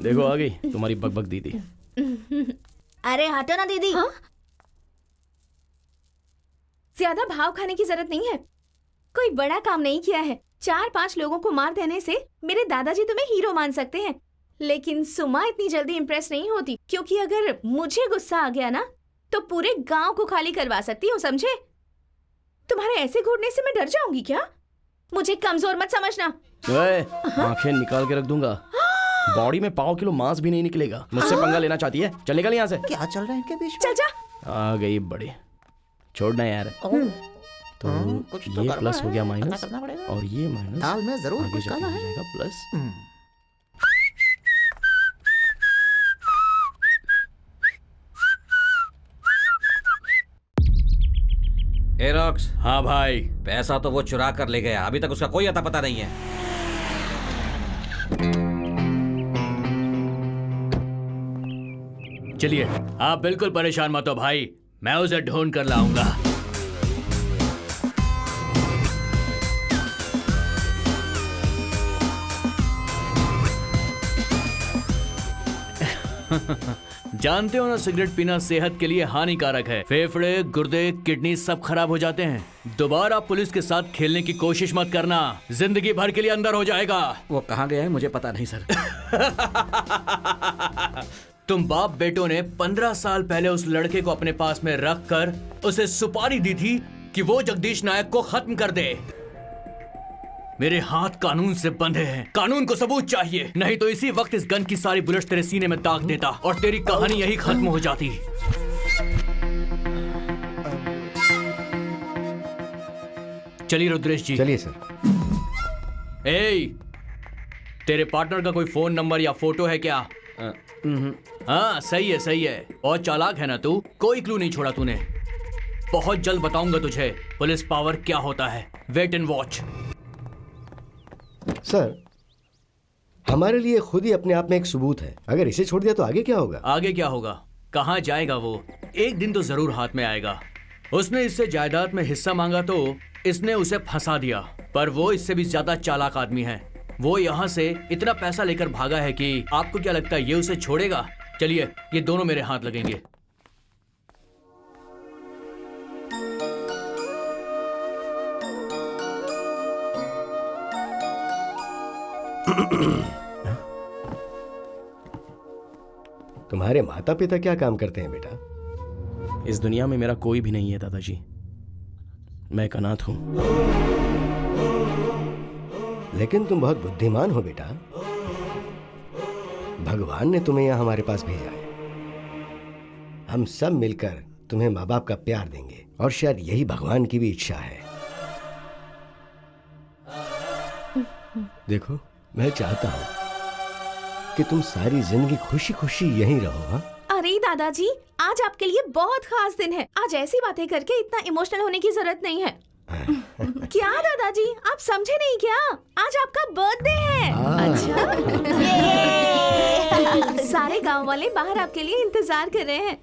देखो आ गई तुम्हारी बकबक दीदी। अरे हटो ना दीदी। हाँ? ज्यादा भाव खाने की जरूरत नहीं है, कोई बड़ा काम नहीं किया है। 4-5 लोगों को मार देने से मेरे दादाजी तुम्हें हीरो मान सकते हैं, लेकिन सुमा इतनी जल्दी इम्प्रेस नहीं होती, क्योंकि अगर मुझे गुस्सा आ गया ना तो पूरे गांव को खाली करवा सकती हूँ, समझे? तुम्हारे ऐसे घूरने से मैं डर जाऊंगी क्या? मुझे कमजोर मत समझना। आंखें निकाल के रख दूंगा, बॉडी में 5 किलो मांस भी नहीं निकलेगा। मुझसे पंगा लेना चाहती है? चल निकल यहाँ से। क्या चल रहा है इनके बीच में? चल जा। आ गई बड़ी, छोड़ना यार। तो कुछ ये तो प्लस हो गया माइनस, करना पड़ेगा। और ये माइनस दाल में जरूर आगे कुछ जाके काला हो है। जाएगा प्लस। एरॉक्स। हाँ भाई। पैसा तो वो चुरा कर ले गया, अभी तक उसका कोई अता पता नहीं है। चलिए, आप बिल्कुल परेशान मत हो भाई, मैं उसे ढूंढ कर लाऊंगा। जानते हो ना, सिगरेट पीना सेहत के लिए हानिकारक है। फेफड़े, गुर्दे, किडनी सब खराब हो जाते हैं। दोबारा पुलिस के साथ खेलने की कोशिश मत करना, जिंदगी भर के लिए अंदर हो जाएगा। वो कहाँ गया है मुझे पता नहीं सर। तुम बाप बेटों ने 15 साल पहले उस लड़के को अपने पास में रख कर उसे सुपारी दी थी कि वो जगदीश नायक को खत्म कर दे। मेरे हाथ कानून से बंधे हैं, कानून को सबूत चाहिए, नहीं तो इसी वक्त इस गन की सारी बुलेट्स तेरे सीने में दाग देता और तेरी कहानी यही खत्म हो जाती। चलिए रुद्रेश जी। चलिए सर। तेरे पार्टनर का कोई फोन नंबर या फोटो है क्या? हाँ सही है। और चालाक है ना तू, कोई क्लू नहीं छोड़ा तूने। बहुत जल्द बताऊंगा तुझे पुलिस पावर क्या होता है। Wait and watch. सर, हमारे लिए खुद ही अपने आप में एक सबूत है। अगर इसे छोड़ दिया तो आगे क्या होगा? आगे क्या होगा? कहाँ जाएगा वो? एक दिन तो जरूर हाथ में आएगा। उसने इससे जायदाद में हिस्सा मांगा तो इसने उसे फंसा दिया, पर वो इससे भी ज्यादा चालाक आदमी है। वो यहाँ से इतना पैसा लेकर भागा है कि आपको क्या लगता है ये उसे छोड़ेगा? चलिए, ये दोनों मेरे हाथ लगेंगे। तुम्हारे माता पिता क्या काम करते हैं बेटा? इस दुनिया में मेरा कोई भी नहीं है दादाजी, मैं एक अनाथ हूं। लेकिन तुम बहुत बुद्धिमान हो बेटा। भगवान ने तुम्हें यहाँ हमारे पास भेजा है। हम सब मिलकर तुम्हें माँ बाप का प्यार देंगे, और शायद यही भगवान की भी इच्छा है। देखो, मैं चाहता हूँ कि तुम सारी जिंदगी खुशी खुशी यहीं रहो। हाँ? अरे दादाजी, आज आपके लिए बहुत खास दिन है। आज ऐसी बातें करके इतना इमोशनल होने की जरूरत नहीं है। क्या दादाजी, आप समझे नहीं क्या? आज आपका बर्थडे है। अच्छा। सारे गांव वाले बाहर आपके लिए इंतजार कर रहे हैं।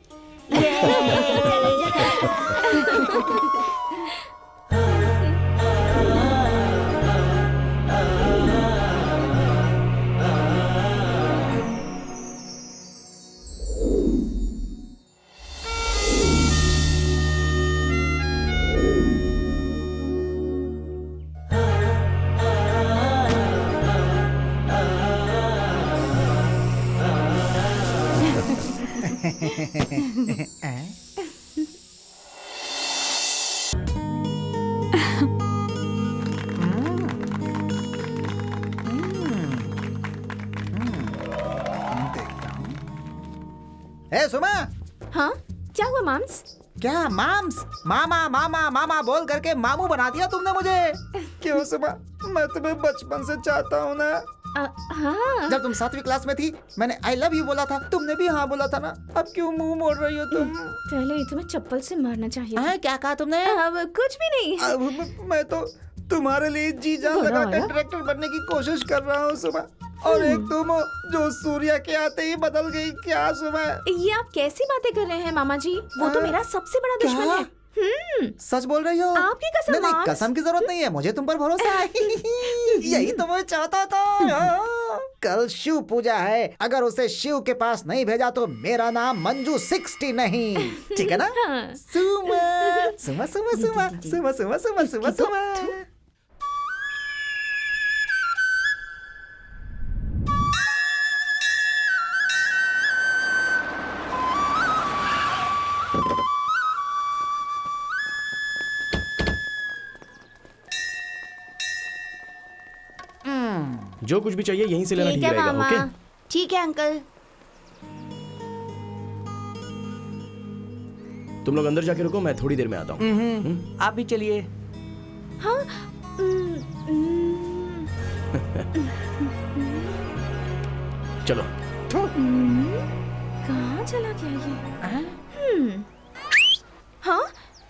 ए सुमा। हाँ, क्या हुआ माम्स? क्या माम्स? मामा मामा मामा बोल करके मामू बना दिया तुमने मुझे। क्यों सुमा? मैं तुम्हें बचपन से चाहता हूँ ना। हाँ। जब तुम 7वीं क्लास में थी, मैंने आई लव यू बोला था, तुमने भी हाँ बोला था ना। अब क्यों मुंह मोड़ रही हो तुम? पहले तुम्हें चप्पल से मारना चाहिए। क्या कहा तुमने? अब कुछ भी नहीं। मैं तो तुम्हारे लिए जी जान लगा कर डायरेक्टर बनने की कोशिश कर रहा हूँ सुमा। और एक तुम हो जो सूर्या के आते ही बदल गई। क्या सुबह? ये आप कैसी बातें कर रहे हैं मामा जी? वो तो मेरा सबसे बड़ा दुश्मन है। सच बोल रही हो? आपकी कसम। नहीं, कसम की जरूरत नहीं है, मुझे तुम पर भरोसा है। यही तो मैं चाहता था। कल शिव पूजा है, अगर उसे शिव के पास नहीं भेजा तो मेरा नाम मंजू 60 नहीं। ठीक है ना? सुमा सुमा सुमा सुमा सुमा सुमा सुमा सुमा सुमा। जो कुछ भी चाहिए यहीं से लेना ठीक रहेगा। ओके? ठीक है अंकल। तुम लोग अंदर जाके रुको, मैं थोड़ी देर में आता हूँ। आप भी चलिए। हाँ। चलो। कहाँ चला गया ये? हाँ?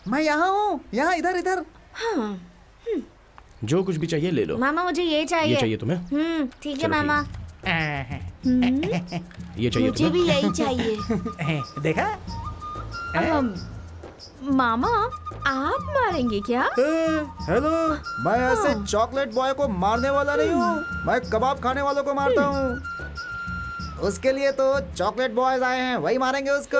मैं यहाँ हूँ, यहाँ इधर इधर। हाँ। जो कुछ भी चाहिए ले लो। मामा मुझे ये चाहिए। ये चाहिए तुम्हें? ठीक है चलो, मामा। ये चाहिए मुझे भी यही चाहिए। देखा? मामा आप मारेंगे क्या? हेलो, मैं ऐसे चॉकलेट बॉय को मारने वाला नहीं हूँ, मैं कबाब खाने वालों को मारता हूँ। उसके लिए तो चॉकलेट बॉयज आए हैं, वही मारेंगे उसको।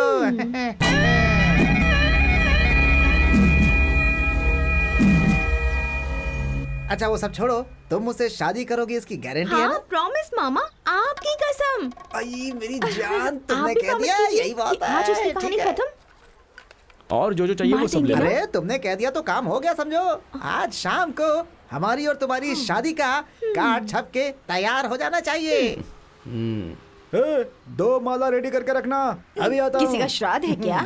अच्छा वो सब छोड़ो, तुम मुझसे शादी करोगी इसकी गारंटी है हाँ ना? प्रॉमिस मामा, आपकी कसम। आई मेरी जान, तुमने आप भी कह promise दिया, कीजिए यही बात कि आज उसकी है। कहानी ठीक है। खत्म। और जो चाहिए वो सब ले लो। अरे तुमने कह दिया तो काम हो गया समझो। आज शाम को हमारी और तुम्हारी शादी का कार्ड छप के तैयार हो जाना चाहिए। दो माला रेडी करके रखना, अभी आता हूँ। किसी का श्राद्ध है क्या?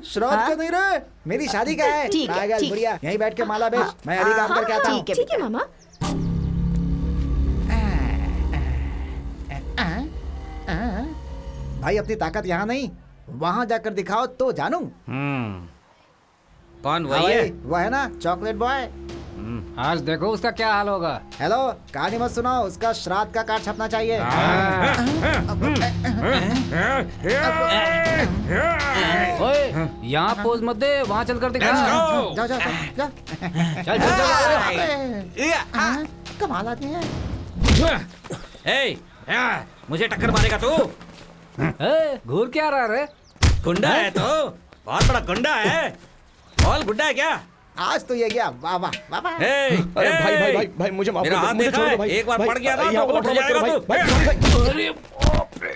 श्राद्ध का नहीं रे, मेरी शादी का है। ठीक है, पागल ठीक। बुढ़िया, यहीं बैठ के माला बेच, मैं अभी काम करके आता हूँ। ठीक है मामा। भाई अपनी ताकत यहाँ नहीं, वहाँ जाकर दिखाओ तो जानू। कौन हाँ वही है? भाई, वो है ना चॉकलेट बॉय। आज देखो उसका क्या हाल होगा। हेलो, कहानी मत सुनाओ, उसका श्राद्ध का कार्ड छपना चाहिए। ओए, यहाँ पोज मत दे, वहाँ चलकर दिखा। जाओ जाओ जाओ जाओ। चल चल चल। कमाल आदमी है। ए, मुझे टक्कर मारेगा तू? घूर क्या रहा रे? गुंडा है तो, बहुत बड़ा गुंडा है। ऑल गुंडा है क्या? आज तो ये गया, वाह वाह वाह वाह। अरे भाई मुझे माफ मेरा कर दो, हाथ मुझे देखा छोड़ दो है? भाई। एक बार भाई, पड़ गया ना यहाँ तो पर उठ मत जाएगा करो, तू। भाई।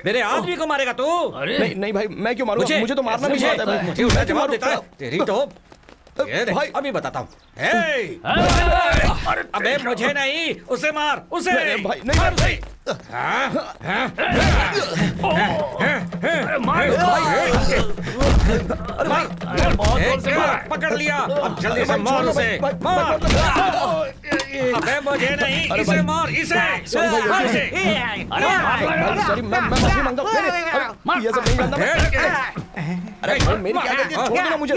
मेरे आदमी को मारेगा तू? नहीं नहीं भाई, मैं क्यों मारूंगा? मुझे तो मारना नहीं आता है। मुझे उल्टा जवाब देता है। तेरी तो ये देख, अभी बताता हूँ। अबे मुझे नहीं, उसे मार, उसे। भाई नहीं मार उसे। पकड़ लिया, अब जल्दी से मार उसे, मार। अबे मुझे नहीं, इसे मार, इसे मार इसे। सॉरी, मैं माफी मांगता हूँ। अरे ये सब नहीं जानता मैं। अरे भाई मेरी क्या गलती है? छोड़ दो ना मुझे।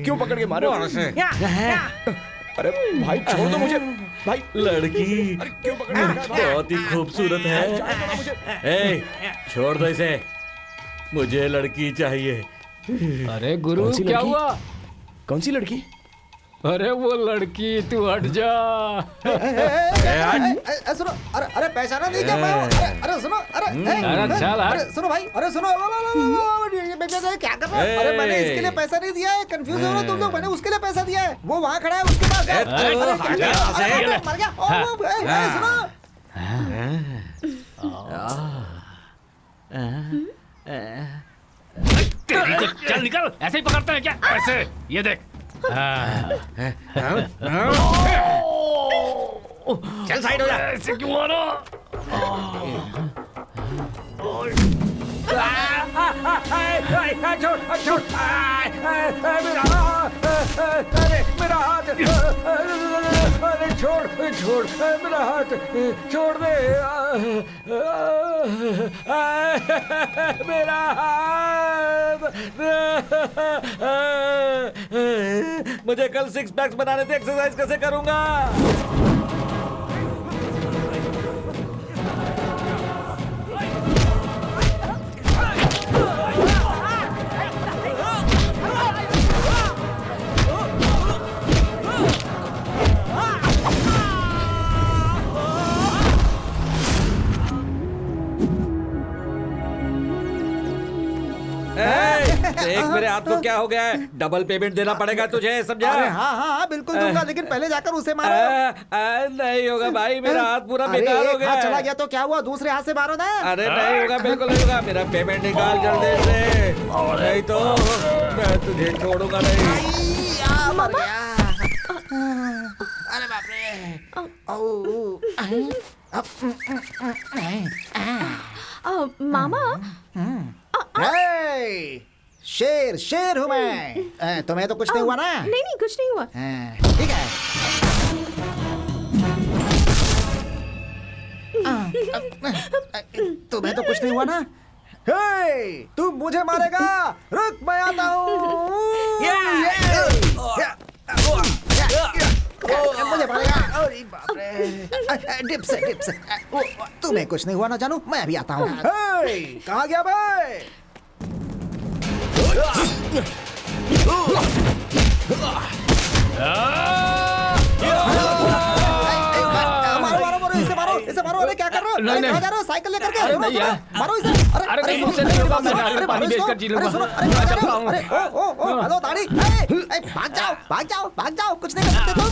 क्यों पकड़ के मारे हो? अरे भाई छोड़ दो मुझे भाई। लड़की क्यों पकड़ के रखा है? बहुत ही खूबसूरत है। ए, छोड़ दो इसे, मुझे लड़की चाहिए। अरे गुरु कौन सी क्या लड़की? हुआ? कौन सी लड़की? अरे वो लड़की, तू हट जा। सुनो, अरे पहचाना नहीं क्या मैं? अरे सुनो, अरे चल हट। अरे सुनो भाई, अरे सुनो, क्या कर रहे हो? अरे मैंने इसके लिए पैसा नहीं दिया है, कंफ्यूज हो रहे हो तुम लोग। मैंने उसके लिए पैसा दिया है, वो वहाँ खड़ा है, उसके पास है। मर गया। सुनो, चल निकल, ऐसे ही पकड़ते हैं क्या? ऐसे, ये देख। चल साइड हो जा। ऐसे क्यों आ रहा? छोड़, मेरा हाथ, अरे छोड़, मेरा हाथ छोड़ दे, मेरा हाथ। मुझे कल 6 पैक्स बनाने थे, एक्सरसाइज कैसे करूंगा? देख मेरे हाथ को क्या हो गया है, डबल पेमेंट देना पड़ेगा तुझे, समझा? अरे हाँ बिल्कुल दूंगा, लेकिन पहले जाकर उसे मारो। नहीं होगा भाई, मेरा हाथ पूरा बेकार हो गया। चला गया तो क्या हुआ, दूसरे हाथ से मारो ना। अरे नहीं होगा, बिल्कुल नहीं होगा, मेरा पेमेंट निकाल जल्दी से, नहीं तो मैं तुझे छोड़ूंगा नहीं। मर गया। अरे बाप रे। मामा शेर शेर हूँ मैं। तुम्हें तो कुछ नहीं हुआ ना? नहीं कुछ नहीं हुआ। ठीक है। तुम्हें तो कुछ नहीं हुआ ना? तू मुझे मारेगा, रुक मैं आता हूँ। मुझे पड़ेगा। अरे बाप रे, डिप्स है, डिप्स है। तुम्हें कुछ नहीं हुआ ना जानू, मैं अभी आता हूँ। कहाँ गया भाई? इसे मारो, अरे क्या कर रहे हो? नहीं, नहीं। कहाँ जा रहे हो? साइकिल लेकर के? अरे नहीं यार। मारो इसे। अरे नहीं, मुझसे नहीं होगा, मैं नारियल पानी बेचकर जी लूंगा। मैं चलता हूँ। अरे ओ हेलो दाढ़ी, भाग जाओ, भाग जाओ, भाग जाओ, कुछ नहीं कर सकते तुम।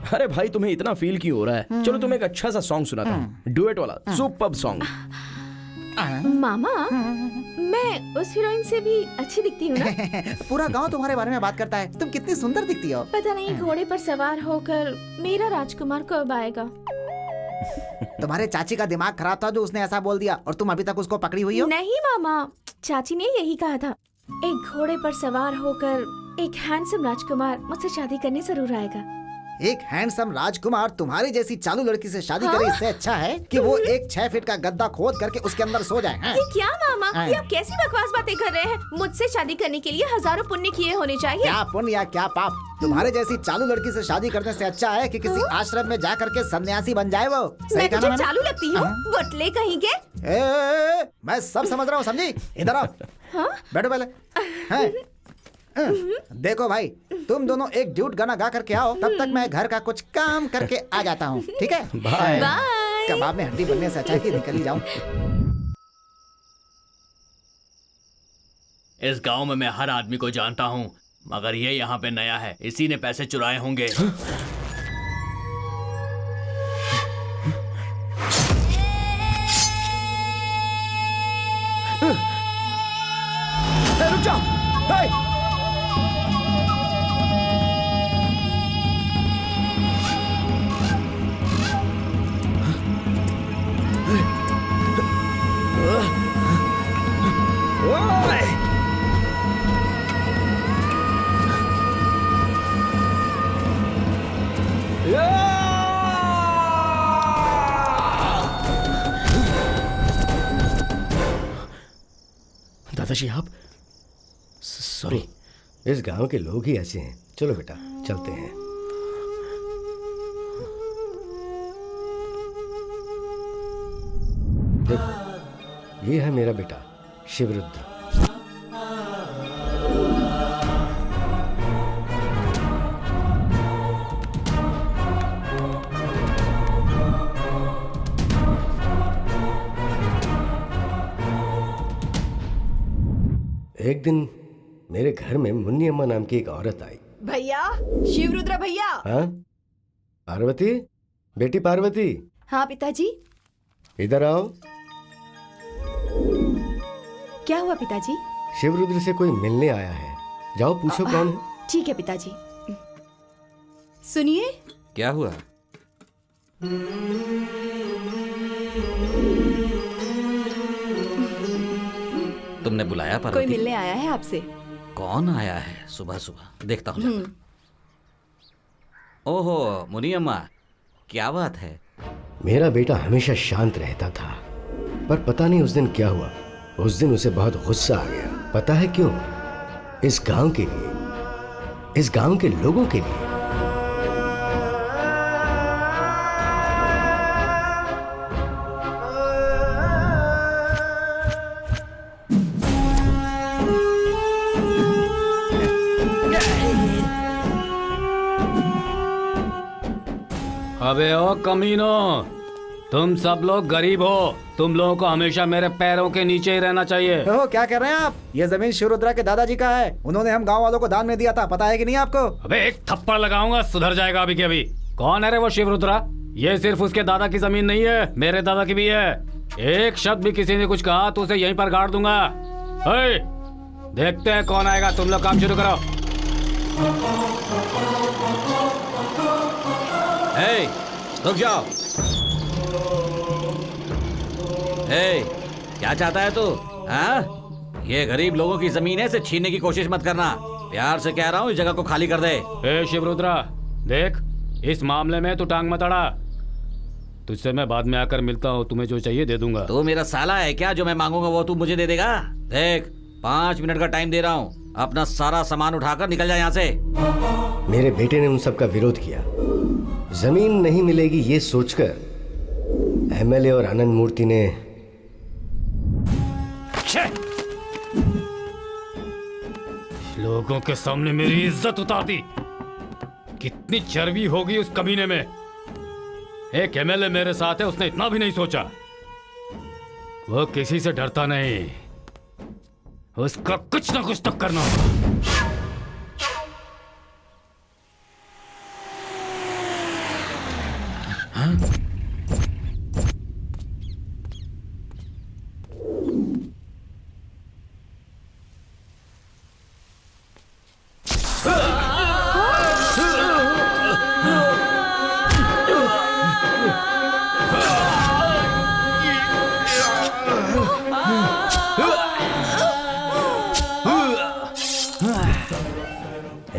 अरे भाई तुम्हें इतना फील क्यों हो रहा है? चलो तुम्हें एक अच्छा सा सॉन्ग सुनाता हूँ, डुएट वाला सुपर्ब सॉन्ग। मामा, मैं उस हीरोइन से भी अच्छी दिखती हूँ ना? पूरा गांव तुम्हारे बारे में बात करता है, तुम कितनी सुंदर दिखती हो। पता नहीं घोड़े पर सवार होकर मेरा राजकुमार कब आएगा। तुम्हारे चाची का दिमाग खराब था जो उसने ऐसा बोल दिया, और तुम अभी तक उसको पकड़ी हुई हो। नहीं मामा, चाची ने यही कहा था, एक घोड़े पर सवार होकर एक हैंडसम राजकुमार मुझसे शादी करने जरूर आएगा। एक हैंडसम राजकुमार तुम्हारी जैसी चालू लड़की से शादी करे, इससे अच्छा है कि वो एक 6 फीट का गद्दा खोद करके उसके अंदर सो जाए। ये क्या मामा, ये आप कैसी बकवास बातें कर रहे हैं? मुझसे शादी करने के लिए हजारों पुण्य किए होने चाहिए। क्या पुण्य या क्या पाप? तुम्हारे जैसी चालू लड़की से शादी करने से अच्छा है कि किसी आश्रम में जा करके सन्यासी बन जाए वो। सही मैं कहा तुझे ना चालू लगती हूँ? वटले कहीं के। मैं सब समझ रहा हूँ, समझी? इधर आओ, बैठो पहले। हैं? देखो भाई, तुम दोनों एक ड्यूट गाना गा करके आओ, तब तक मैं घर का कुछ काम करके आ जाता हूँ, ठीक है? बाय। कबाब में हड्डी बनने से अच्छा है कि निकल ही जाऊं। इस गांव में मैं हर आदमी को जानता हूँ, मगर ये यहाँ पे नया है, इसी ने पैसे चुराए होंगे। रुक जाओ। दादाजी आप सॉरी। इस गांव के लोग ही ऐसे हैं। चलो बेटा चलते हैं। देखो ये है मेरा बेटा शिवरुद्र। एक दिन मेरे घर में मुन्नी अम्मा नाम की एक औरत आई। भैया, शिवरुद्र भैया। हाँ पार्वती, बेटी पार्वती। हाँ पिताजी। इधर आओ। क्या हुआ पिताजी? शिवरुद्र से कोई मिलने आया है, जाओ पूछो कौन है। ठीक है पिताजी। सुनिए। क्या हुआ? तुमने बुलाया पार्वती? कोई मिलने आया है आपसे। कौन आया है सुबह सुबह? देखता हूँ। ओहो मुनी अम्मा, क्या बात है? मेरा बेटा हमेशा शांत रहता था, पर पता नहीं उस दिन क्या हुआ। उस दिन उसे बहुत गुस्सा आ गया। पता है क्यों? इस गांव के लिए, इस गांव के लोगों के लिए। अबे ओ कमीनो, तुम सब लोग गरीब हो, तुम लोगों को हमेशा मेरे पैरों के नीचे ही रहना चाहिए। ओह क्या कर रहे हैं आप? ये जमीन शिवरुद्रा के दादाजी का है, उन्होंने हम गांव वालों को दान में दिया था, पता है कि नहीं आपको? अबे एक थप्पड़ लगाऊंगा, सुधर जाएगा अभी के अभी। कौन है रे वो शिवरुद्रा? ये सिर्फ उसके दादा की जमीन नहीं है, मेरे दादा की भी है। एक शब्द भी किसी ने कुछ कहा तो उसे यहीं पर गाड़ दूंगा। देखते हैं कौन आएगा। तुम लोग काम शुरू करो। रुक जाओ। क्या चाहता है तू? हाँ? ये गरीब लोगों की जमीन है, इसे छीनने की कोशिश मत करना। प्यार से कह रहा हूँ इस जगह को खाली कर दे। ए शिवरुद्रा, देख इस मामले में तू टांग मत अड़ा। तुझसे मैं बाद में आकर मिलता हूँ, तुम्हें जो चाहिए दे दूंगा। तू मेरा साला है क्या? जो मैं मांगूंगा वो तू मुझे दे देगा? देख 5 मिनट का टाइम दे रहा हूँ, अपना सारा सामान उठाकर निकल जा यहाँ से। मेरे बेटे ने उन सब का विरोध किया। जमीन नहीं मिलेगी ये सोचकर एमएलए और आनंद मूर्ति ने लोगों के सामने मेरी इज्जत उतार दी। कितनी चर्बी होगी उस कमीने में। एक एमएलए मेरे साथ है, उसने इतना भी नहीं सोचा। वो किसी से डरता नहीं, उसका कुछ ना कुछ तो करना होगा।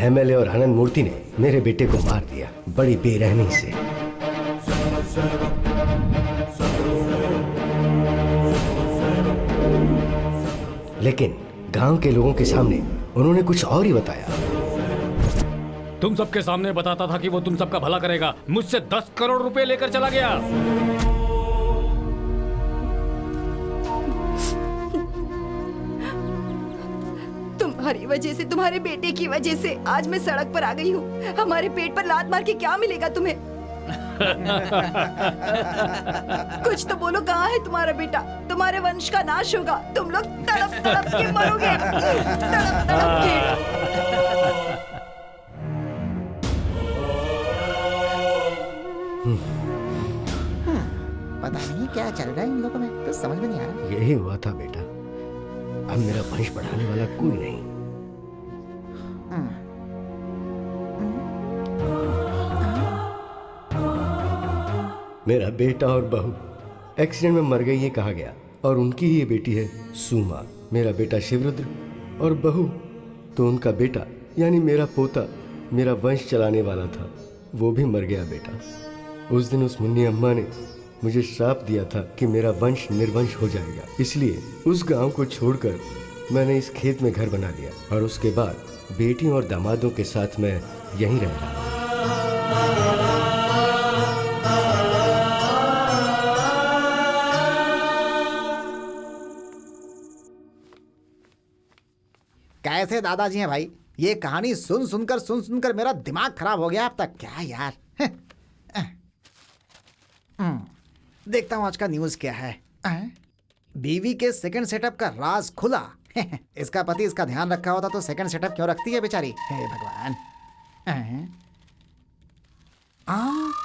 एमएलए और आनंद मूर्ति ने मेरे बेटे को मार दिया बड़ी बेरहमी से। लेकिन गांव के लोगों के सामने उन्होंने कुछ और ही बताया। तुम सबके सामने बताता था कि वो तुम सबका भला करेगा, मुझसे 10 करोड़ रुपए लेकर चला गया। तुम्हारी वजह से, तुम्हारे बेटे की वजह से आज मैं सड़क पर आ गई हूँ। हमारे पेट पर लात मार के क्या मिलेगा तुम्हें? कुछ तो बोलो, कहाँ है तुम्हारा बेटा? तुम्हारे वंश का नाश होगा, तुम लोग तड़प तड़प के मरोगे, तड़प तड़प के। पता नहीं क्या चल रहा है इन लोगों में, कुछ समझ में नहीं आ रहा। यही हुआ था बेटा, अब मेरा वंश बढ़ाने वाला कोई नहीं। मेरा बेटा और बहू एक्सीडेंट में मर गई ये कहा गया, और उनकी ही ये बेटी है सुमा। मेरा बेटा शिवरुद्र और बहू तो उनका बेटा यानी मेरा पोता मेरा वंश चलाने वाला था, वो भी मर गया बेटा। उस दिन उस मुन्नी अम्मा ने मुझे श्राप दिया था कि मेरा वंश निर्वंश हो जाएगा, इसलिए उस गांव को छोड़कर मैंने इस खेत में घर बना लिया और उसके बाद बेटियों और दामादों के साथ मैं यहीं रह रहा। कैसे दादाजी हैं भाई? ये कहानी सुन सुनकर मेरा दिमाग खराब हो गया अब तक। क्या यार। देखता हूँ आज का न्यूज़ क्या है। बीवी के सेकंड सेटअप का राज खुला। इसका पति इसका ध्यान रखा होता तो सेकंड सेटअप क्यों रखती है बेचारी? हे भगवान।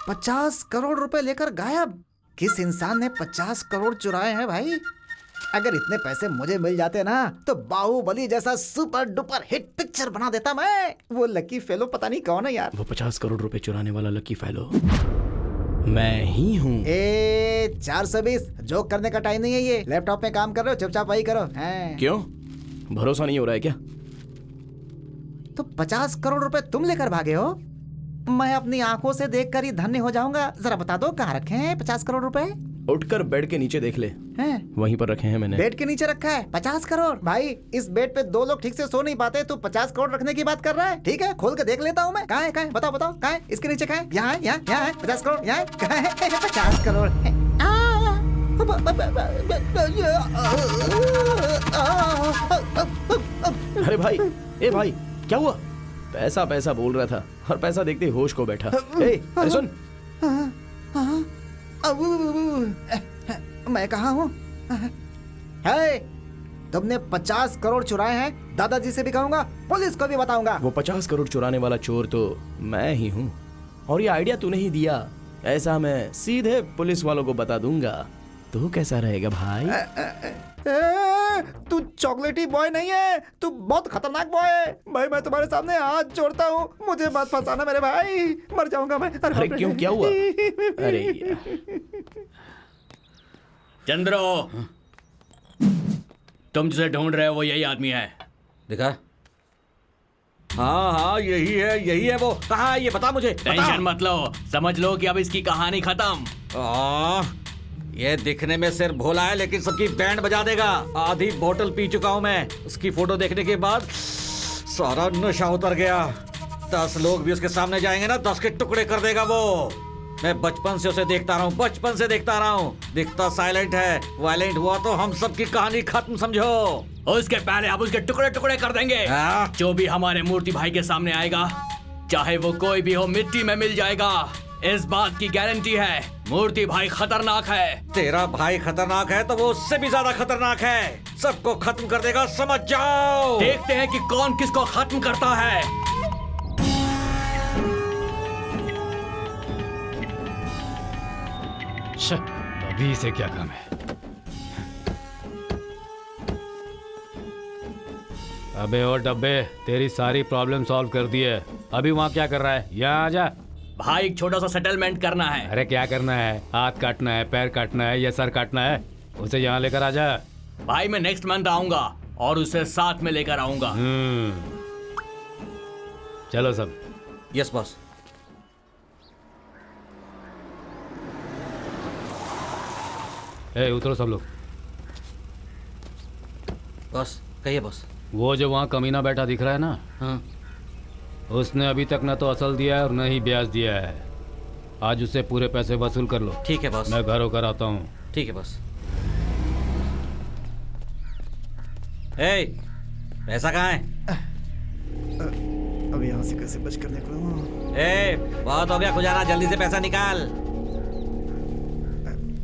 50 करोड़ रुपए लेकर गायब। किस इंसान ने 50 करोड़ चुराए हैं भाई? अगर इतने पैसे मुझे मिल जाते ना तो बाहुबली जैसा सुपर डुपर हिट पिक्चर बना देता मैं। वो लकी फेलो पता नहीं कौन है यार। वो 50 करोड़ रुपए चुराने वाला लकी फेलो मैं ही हूँ। 420 जोक करने का टाइम नहीं है ये। लैपटॉप में काम कर रहे हो, चुपचाप वही करो। क्यों, भरोसा नहीं हो रहा है क्या? तो 50 करोड़ रुपए तुम लेकर भागे हो? मैं अपनी आंखों से देखकर ही धन्य हो जाऊंगा। जरा बता दो कहाँ रखे हैं 50 करोड़ रुपए? उठकर बेड के नीचे देख ले, हैं? वहीं पर रखे हैं मैंने। बेड के नीचे रखा है 50 करोड़? भाई इस बेड पे 2 लोग ठीक से सो नहीं पाते, तू 50 करोड़ रखने की बात कर रहा है? ठीक है, खोल के देख लेता हूँ मैं। कहाँ है? बताओ कहाँ है? इसके नीचे कहाँ है? यहाँ है 50 करोड़। यहाँ कहाँ है 50 करोड़? अरे भाई, ए भाई, क्या हुआ? पैसा पैसा बोल रहा था और पैसा देखते ही होश को बैठा। अरे सुन, मैं कहाँ हूँ? तुमने 50 करोड़ चुराए हैं, दादाजी से भी कहूंगा, पुलिस को भी बताऊंगा। वो 50 करोड़ चुराने वाला चोर तो मैं ही हूँ, और ये आइडिया तूने ही दिया। ऐसा मैं सीधे पुलिस वालों को बता दूंगा। तो कैसा रहेगा भाई? तू चॉकलेटी बॉय नहीं है, तू बहुत खतरनाक बॉय है भाई। मैं तुम्हारे सामने हाथ जोड़ता हूँ, मुझे मत फंसाना मेरे भाई, मर जाऊंगा मैं। अरे क्यों, क्या हुआ? अरे चंद्रो, तुम जिसे ढूंढ रहे हो वो यही आदमी है। दिखा? हाँ हाँ यही है वो। कहाँ है ये बता मुझे। टेंशन मत लो, समझ लो कि अब इसकी कहानी खत्म। ये दिखने में सिर्फ भोला है लेकिन सबकी बैंड बजा देगा। आधी बोतल पी चुका हूँ मैं। उसकी फोटो देखने के बाद सारा नशा उतर गया। 10 लोग भी उसके सामने जाएंगे ना 10 के टुकड़े कर देगा वो। मैं बचपन से उसे देखता रहा हूँ, बचपन से देखता रहा हूँ। दिखता साइलेंट है, वायलेंट हुआ तो हम सबकी कहानी खत्म समझो। उसके पहले हम उसके टुकड़े टुकड़े कर देंगे। जो भी हमारे मूर्ति भाई के सामने आएगा, चाहे वो कोई भी हो, मिट्टी में मिल जाएगा। इस बात की गारंटी है। मूर्ति भाई खतरनाक है। तेरा भाई खतरनाक है तो वो उससे भी ज्यादा खतरनाक है। सबको खत्म कर देगा, समझ जाओ। देखते हैं कि कौन किसको खत्म करता है। अभी इसे क्या काम है? अबे ओ डब्बे, तेरी सारी प्रॉब्लम सॉल्व कर दी है। अभी वहाँ क्या कर रहा है? यहाँ आ जा। भाई एक छोटा सा सेटलमेंट करना है। अरे क्या करना है? हाथ काटना है, पैर काटना है या सर काटना है? उसे यहाँ लेकर आ जा। भाई मैं नेक्स्ट मंथ आऊंगा और उसे साथ में लेकर आऊंगा। चलो सब। Yes boss. उतरो सब लोग। बॉस कहिए बॉस। वो जो वहाँ कमीना बैठा दिख रहा है ना, हाँ। उसने अभी तक न तो असल दिया है और न ही ब्याज दिया है। आज उसे पूरे पैसे वसूल कर लो। ठीक है बॉस। मैं घर होकर आता हूँ। ठीक है बॉस। पैसा कहाँ है? अब यहाँ से कैसे बच कर निकलूं? बहुत हो गया खुजाना, जल्दी से पैसा निकाल।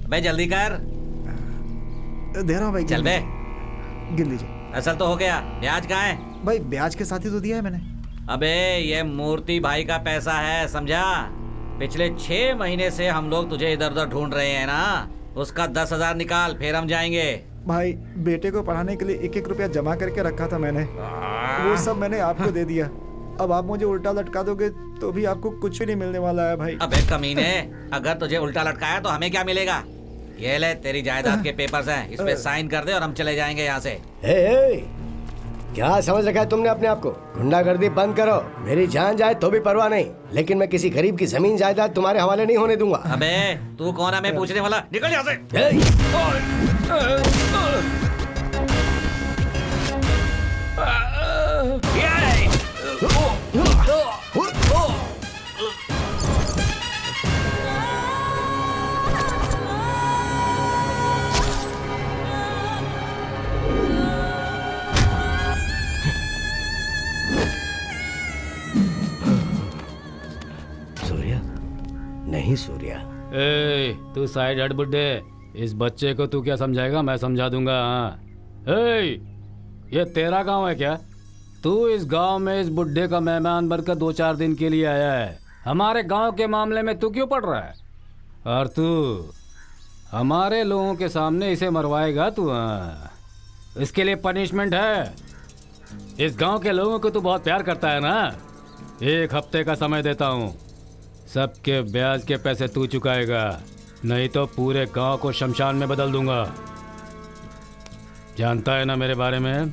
भाई जल्दी कर। दे रहा हूँ भाई। चल बे। गिन लीजिए। असल तो हो गया, ब्याज कहाँ है? भाई ब्याज के साथ ही तो दिया है मैंने। अबे ये मूर्ति भाई का पैसा है, समझा? पिछले 6 महीने से हम लोग तुझे इधर उधर ढूंढ रहे हैं ना। उसका 10,000 निकाल, फिर हम जाएंगे। भाई बेटे को पढ़ाने के लिए 1-1 रुपया जमा करके रखा था मैंने, वो सब मैंने आपको दे दिया। अब आप मुझे उल्टा लटका दोगे तो भी आपको कुछ भी नहीं मिलने वाला है भाई। अबे कमीने, अगर तुझे उल्टा लटकाया तो हमें क्या मिलेगा? ये ले तेरी जायदाद के पेपर्स हैं, इस पे साइन कर दे और हम चले जाएंगे यहाँ से। क्या समझ रखा है तुमने अपने आप को? गुंडागर्दी बंद करो। मेरी जान जाए तो भी परवाह नहीं, लेकिन मैं किसी गरीब की जमीन जायदाद तुम्हारे हवाले नहीं होने दूंगा। अबे तू कौन है मैं पूछने वाला? निकल यहाँ से। नहीं सूर्या। तू साइड हट बुड्ढे। इस बच्चे को तू क्या समझाएगा, मैं समझा दूंगा। ये तेरा गांव है क्या? तू इस गांव में इस बुड्ढे का मेहमान बनकर 2-4 दिन के लिए आया है। हमारे गांव के मामले में तू क्यों पड़ रहा है? और तू हमारे लोगों के सामने इसे मरवाएगा तू? इसके लिए पनिशमेंट है। इस गांव के लोगों को तू बहुत प्यार करता है ना। 1 हफ्ते का समय देता हूँ, सबके ब्याज के पैसे तू चुकाएगा, नहीं तो पूरे गांव को शमशान में बदल दूंगा। जानता है ना मेरे बारे में?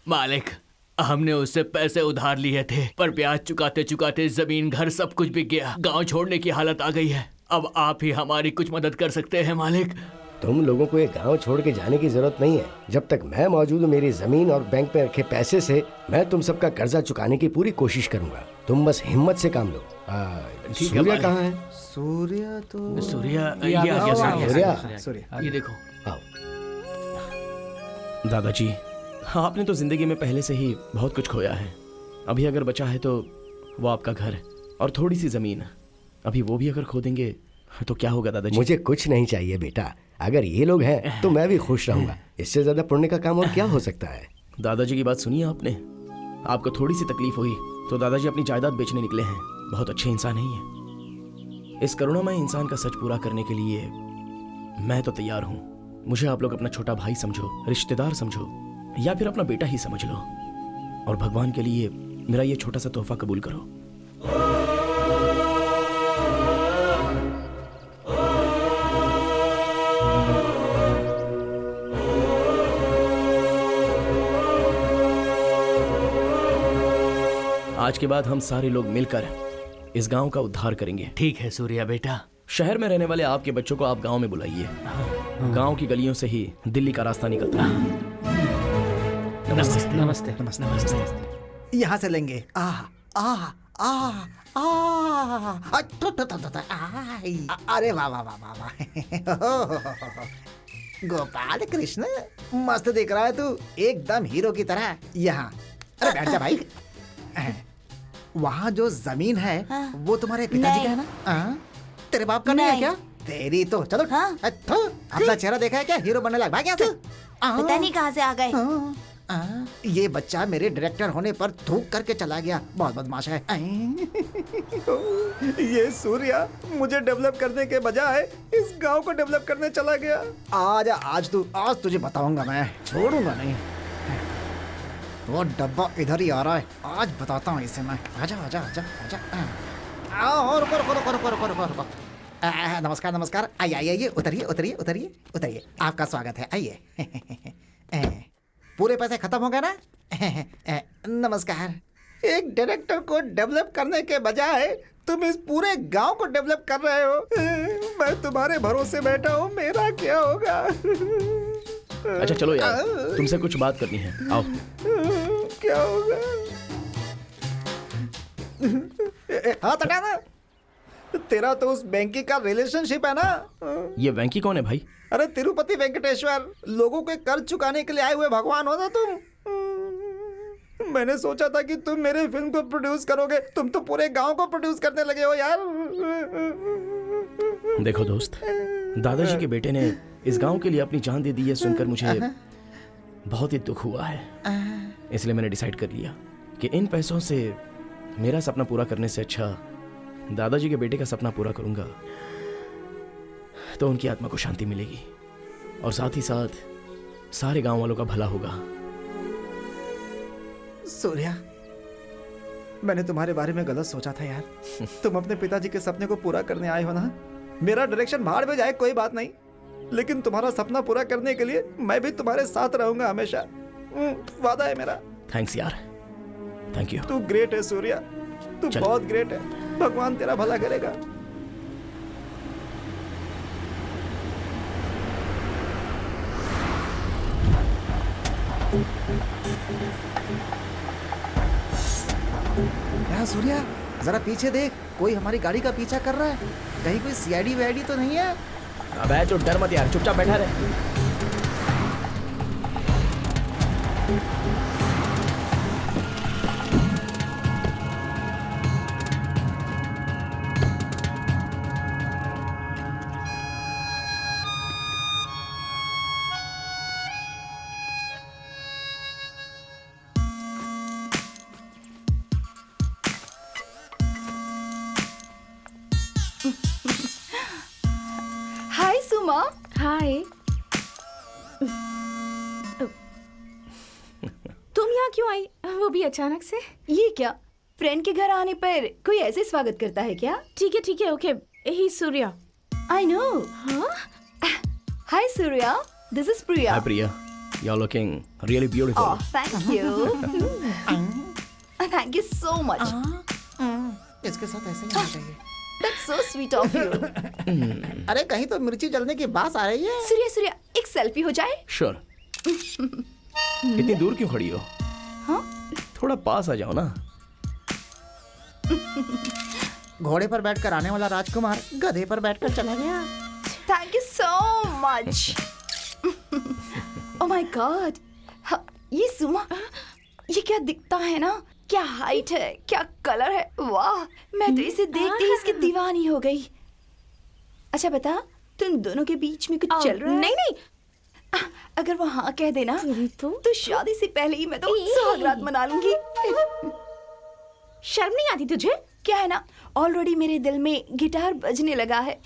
मालिक, हमने उससे पैसे उधार लिए थे, पर ब्याज चुकाते चुकाते जमीन घर सब कुछ बिक गया। गांव छोड़ने की हालत आ गई है। अब आप ही हमारी कुछ मदद कर सकते हैं मालिक। तुम लोगों को ये गांव छोड़ के जाने की जरूरत नहीं है। जब तक मैं मौजूद हूँ, मेरी जमीन और बैंक में रखे पैसे से मैं तुम सबका कर्जा चुकाने की पूरी कोशिश करूंगा। तुम बस हिम्मत से काम लो। सूर्या कहाँ है? सूर्या तो सूर्या ये देखो। दादाजी, आपने तो जिंदगी में पहले से ही बहुत कुछ खोया है। अभी अगर बचा है तो वो आपका घर और थोड़ी सी जमीन। अभी वो भी अगर खो देंगे तो क्या होगा दादाजी? मुझे कुछ नहीं चाहिए बेटा। अगर ये लोग हैं तो मैं भी खुश रहूंगा। इससे ज्यादा पुण्य का काम और क्या हो सकता है? दादाजी की बात सुनिए आपने। आपको थोड़ी सी तकलीफ हुई तो दादाजी अपनी जायदाद बेचने निकले हैं। बहुत अच्छे इंसान नहीं है। इस करुणामय इंसान का सच पूरा करने के लिए मैं तो तैयार हूँ। मुझे आप लोग अपना छोटा भाई समझो, रिश्तेदार समझो, या फिर अपना बेटा ही समझ लो। और भगवान के लिए मेरा ये छोटा सा तोहफा कबूल करो। आज के बाद हम सारे लोग मिलकर इस गांव का उद्धार करेंगे। ठीक है सूर्या बेटा। शहर में रहने वाले आपके बच्चों को आप गांव में बुलाइए। गांव की गलियों से ही दिल्ली का रास्ता निकलता है। नमस्ते। नमस्ते नमस्ते नमस्ते। यहाँ से लेंगे। अरे वाह वाह वाह वाह वाह। गोपाल कृष्ण, मस्त दिख रहा है तू, एकदम हीरो की तरह। यहाँ अरे बैठ जा भाई। वहाँ जो जमीन है वो तुम्हारे पिताजी का है ना? तेरे बाप का नहीं है क्या? तेरी तो चलो। अपना चेहरा देखा है क्या? हीरो बनने लगा भाग यहाँ से। पता नहीं कहाँ से आ गए। ये बच्चा मेरे डायरेक्टर होने पर थूक करके चला गया, बहुत बदमाश है। ये सूर्या मुझे डेवलप करने के बजाय इस गांव को डेवलप करने चला गया। आज तुझे बताऊंगा, मैं छोड़ूंगा नहीं। वो डब्बा इधर ही आ रहा है, आज बताता हूँ इसे मैं। आजा आजा आजा आजा। आओ, रुको। नमस्कार नमस्कार। आइए उतरिए उतरिए उतरिए उतरिए। आपका स्वागत है, आइए। पूरे पैसे खत्म हो गए ना? नमस्कार। एक डायरेक्टर को डेवलप करने के बजाय तुम इस पूरे गांव को डेवलप कर रहे हो। मैं तुम्हारे भरोसे बैठा हूँ, मेरा क्या होगा? अच्छा चलो यार, तुमसे कुछ बात करनी है, आओ। क्या होगा? हाथ हटाना। तेरा तो उस बैंकी का रिलेशनशिप है ना? ये वेंकी कौन है भाई? अरे तिरुपति वेंकटेश्वर, लोगों के कर्ज चुकाने के लिए आए हुए भगवान हो ना तुम। मैंने सोचा था कि तुम मेरे फिल्म को प्रोड्यूस करोगे, तुम तो पूरे गांव को प्रोड्यूस करने लगे हो यार। देखो दोस्त, दादाजी के बेटे ने इस गांव के लिए अपनी जान दे दी है सुनकर मुझे बहुत ही दुख हुआ है। इसलिए मैंने डिसाइड कर लिया कि इन पैसों से मेरा सपना पूरा करने से अच्छा दादाजी के बेटे का सपना पूरा करूंगा तो उनकी आत्मा को शांति मिलेगी और साथ ही साथ सारे गांव वालों का भला होगा। सूर्या, मैंने तुम्हारे बारे में गलत सोचा था यार। तुम अपने पिताजी के सपने को पूरा करने आए हो ना? मेरा डायरेक्शन भाड़ में जाए कोई बात नहीं, लेकिन तुम्हारा सपना पूरा करने के लिए मैं भी तुम्हारे साथ रहूंगा हमेशा। वादा है मेरा। थैंक्स यार, थैंक यू। तू ग्रेट है सूर्या, तू बहुत ग्रेट है। भगवान तेरा भला करेगा। यार सूर्या, जरा पीछे देख, कोई हमारी गाड़ी का पीछा कर रहा है। कहीं कोई सीआईडी वीआईडी तो नहीं है? अबे तो डर मत यार, चुपचाप बैठा रहे। हाय सुमा। हाय। तुम यहाँ क्यों आई, वो भी अचानक से? ये क्या, फ्रेंड के घर आने पर कोई ऐसे स्वागत करता है क्या? ठीक है, ओके। ही Surya. I know. Hi Surya, this is Priya. Hi Priya, you are looking really beautiful. Oh, thank you. Thank you so much. इसके साथ ऐसे ही होना चाहिए। That's so sweet of you. अरे कहीं तो मिर्ची जलने की बात आ रही है। सूर्या, एक सेल्फी हो जाए? श्योर। इतनी दूर क्यों खड़ी हो? हाँ? थोड़ा पास आ जाओ ना। घोड़े पर बैठकर आने वाला राजकुमार गधे पर बैठकर चला गया। Thank you so much. Oh my God, ये सुमा, ये क्या दिखता है ना? क्या हाइट है, क्या कलर है, वाह! मैं तो इसे देखते ही इसकी दीवानी हो गई। अच्छा बता, तुम दोनों के बीच में कुछ चल रहा है? नहीं। अगर वो हाँ कह देना तो शादी से पहले ही मैं तो सुहागरात मना लूंगी। शर्म नहीं आती तुझे? क्या है ना, ऑलरेडी मेरे दिल में गिटार बजने लगा है।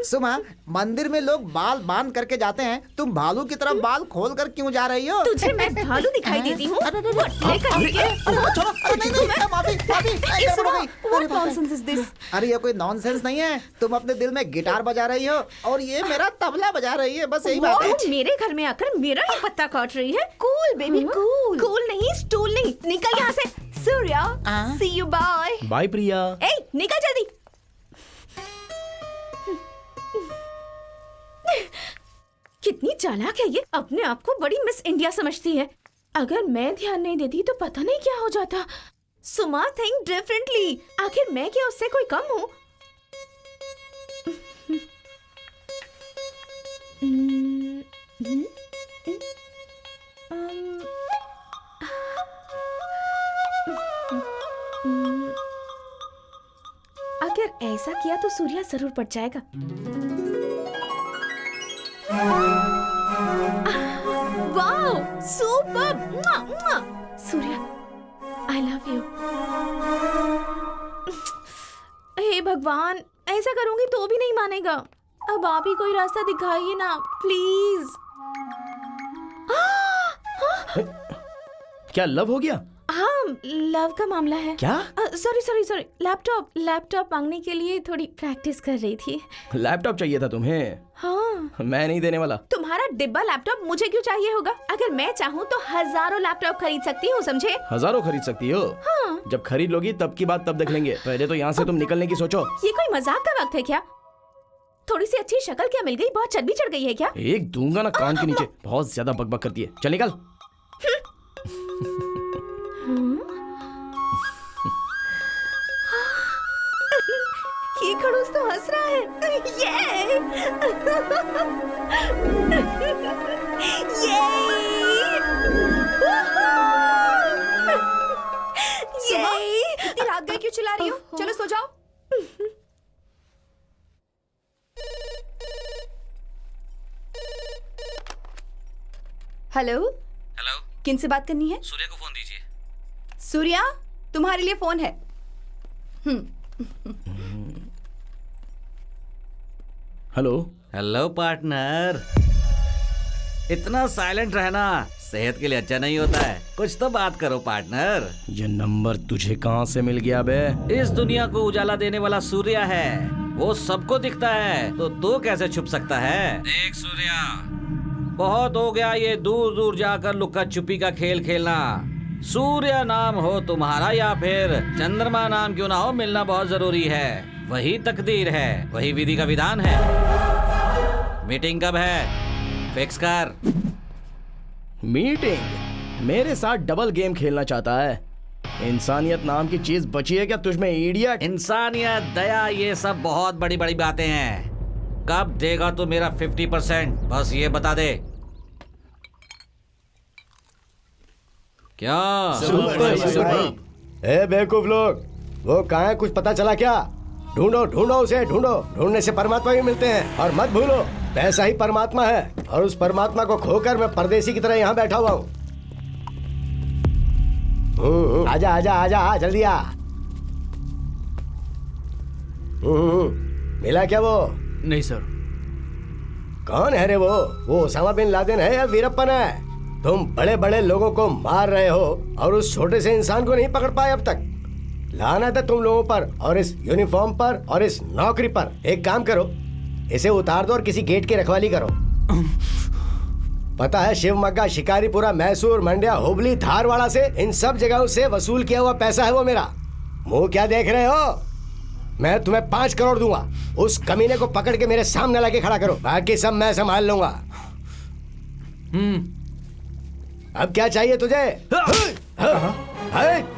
सुमा, मंदिर में लोग बाल बांध करके जाते हैं, तुम भालू की तरफ बाल खोल कर क्यों जा रही हो? तुझे मैं भालू दिखाई देती हूँ? अरे ये कोई नॉनसेंस नहीं है, तुम अपने दिल में गिटार बजा रही हो और ये मेरा तबला बजा रही है, बस यही बात है। मेरे घर में आकर मेरा ही पत्ता काट रही है। Cool baby cool. कूल नहीं, स्टूल नहीं, निकल यहाँ से। सूर्या, सी यू बाय। बाय प्रिया। ए, निकल जल्दी। कितनी चालाक है ये, अपने आप को बड़ी मिस इंडिया समझती है। अगर मैं ध्यान नहीं देती तो पता नहीं क्या हो जाता। सुमा थिंक डिफरेंटली। आखिर मैं क्या उससे कोई कम हूँ? अगर ऐसा किया तो सूर्या जरूर पड़ जाएगा। Wow, super. Surya, I love you. हे भगवान, ऐसा करूंगी तो भी नहीं मानेगा। अब आप ही कोई रास्ता दिखाइए ना, प्लीज। क्या लव हो गया? हाँ, लव का मामला है। क्या? सॉरी, लैपटॉप मांगने के लिए थोड़ी प्रैक्टिस कर रही थी। लैपटॉप चाहिए था तुम्हें? हाँ। मैं नहीं देने वाला। तुम्हारा डिब्बा लैपटॉप मुझे क्यों चाहिए होगा? अगर मैं चाहूँ तो हजारों लैपटॉप खरीद सकती हूँ, समझे? हजारों खरीद सकती हो? हाँ। जब खरीद लोगी तब की बात तब देख लेंगे, पहले तो यहाँ से तुम निकलने की सोचो। ये कोई मजाक का वक्त है क्या? थोड़ी सी अच्छी शक्ल क्या मिल गई? बहुत चर्बी चढ़ गई है क्या? एक दूंगा ना कान के नीचे। बहुत ज्यादा बकबक करती है, चल निकल। ये खड़ूस तो हंस रहा है। ये इतनी रात गई क्यों चिल्ला रही हो? चलो सो जाओ। हेलो हेलो, किनसे बात करनी है? सूर्य को फोन दीजिए। सूर्या, तुम्हारे लिए फोन है। हेलो। हेलो पार्टनर, इतना साइलेंट रहना सेहत के लिए अच्छा नहीं होता है, कुछ तो बात करो पार्टनर। ये नंबर तुझे कहाँ से मिल गया बे? इस दुनिया को उजाला देने वाला सूर्य है, वो सबको दिखता है, तो तू कैसे छुप सकता है? देख सूर्या, बहुत हो गया ये दूर दूर जाकर लुक्का छुपी का खेल खेलना। सूर्य नाम हो तुम्हारा या फिर चंद्रमा नाम क्यों ना हो, मिलना बहुत जरूरी है। वही तकदीर है, वही विधि का विधान है। मीटिंग कब है? फिक्स कर। मीटिंग? मेरे साथ डबल गेम खेलना चाहता है? इंसानियत नाम की चीज बची है क्या तुझ में, इडियट? इंसानियत, दया, ये सब बहुत बड़ी बड़ी बातें हैं। कब देगा तू मेरा 50%? बस ये बता दे। क्या? ए बेवकूफ लोग, वो कहाँ है? कुछ पता चला क्या? ढूंढो ढूंढो उसे, ढूंढो। ढूंढने से परमात्मा भी मिलते हैं, और मत भूलो पैसा ही परमात्मा है, और उस परमात्मा को खोकर मैं परदेसी की तरह यहाँ बैठा हुआ हूँ। आजा आजा आजा, आ जल्दी आ। मिला क्या वो? नहीं सर। कौन है रे वो? ओसामा बिन लादेन है या वीरप्पन है? तुम बड़े बड़े लोगों को मार रहे हो और उस छोटे से इंसान को नहीं पकड़ पाए अब तक। लानत है तुम लोगों पर, और इस यूनिफॉर्म पर, और इस नौकरी पर। एक काम करो, इसे उतार दो और किसी गेट की रखवाली करो। पता है, शिवमोग्गा, शिकारीपुरा, मैसूर, मंड्या, हुबली, धारवाड़ा से, इन सब जगहों से वसूल किया हुआ पैसा है वो मेरा। मुंह क्या देख रहे हो? मैं तुम्हें 5 करोड़ दूंगा। उस कमीने को पकड़ के मेरे सामने लाके खड़ा करो, बाकी सब मैं संभाल लूंगा। अब क्या चाहिए तुझे?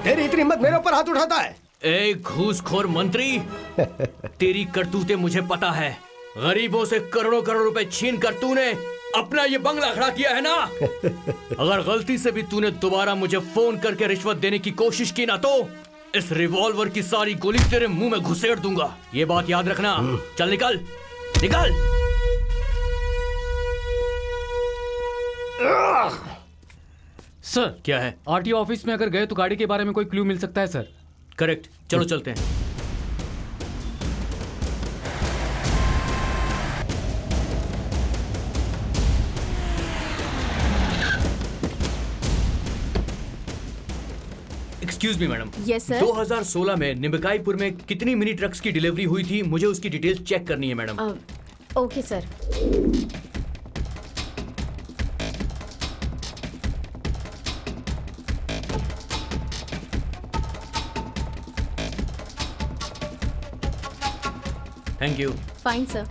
तेरी इतनी हिम्मत मेरे ऊपर हाथ उठाता है? ए घूसखोर मंत्री, तेरी करतूतें मुझे पता है। गरीबों से करोड़ों करोड़ रुपए छीन कर तूने अपना ये बंगला खड़ा किया है ना। अगर गलती से भी तूने दोबारा मुझे फोन करके रिश्वत देने की कोशिश की ना, तो इस रिवॉल्वर की सारी गोली तेरे मुंह में घुसेड़ दूंगा। ये बात याद रखना। चल निकल निकल। सर, क्या है? आरटीओ ऑफिस में अगर गए तो गाड़ी के बारे में कोई क्लू मिल सकता है सर? करेक्ट, चलो चलते हैं। Excuse me madam. Yes sir. 2016 में निम्बकाईपुर में कितनी मिनी ट्रक्स की डिलीवरी हुई थी, मुझे उसकी डिटेल्स चेक करनी है madam. Okay sir. Thank you. Fine sir.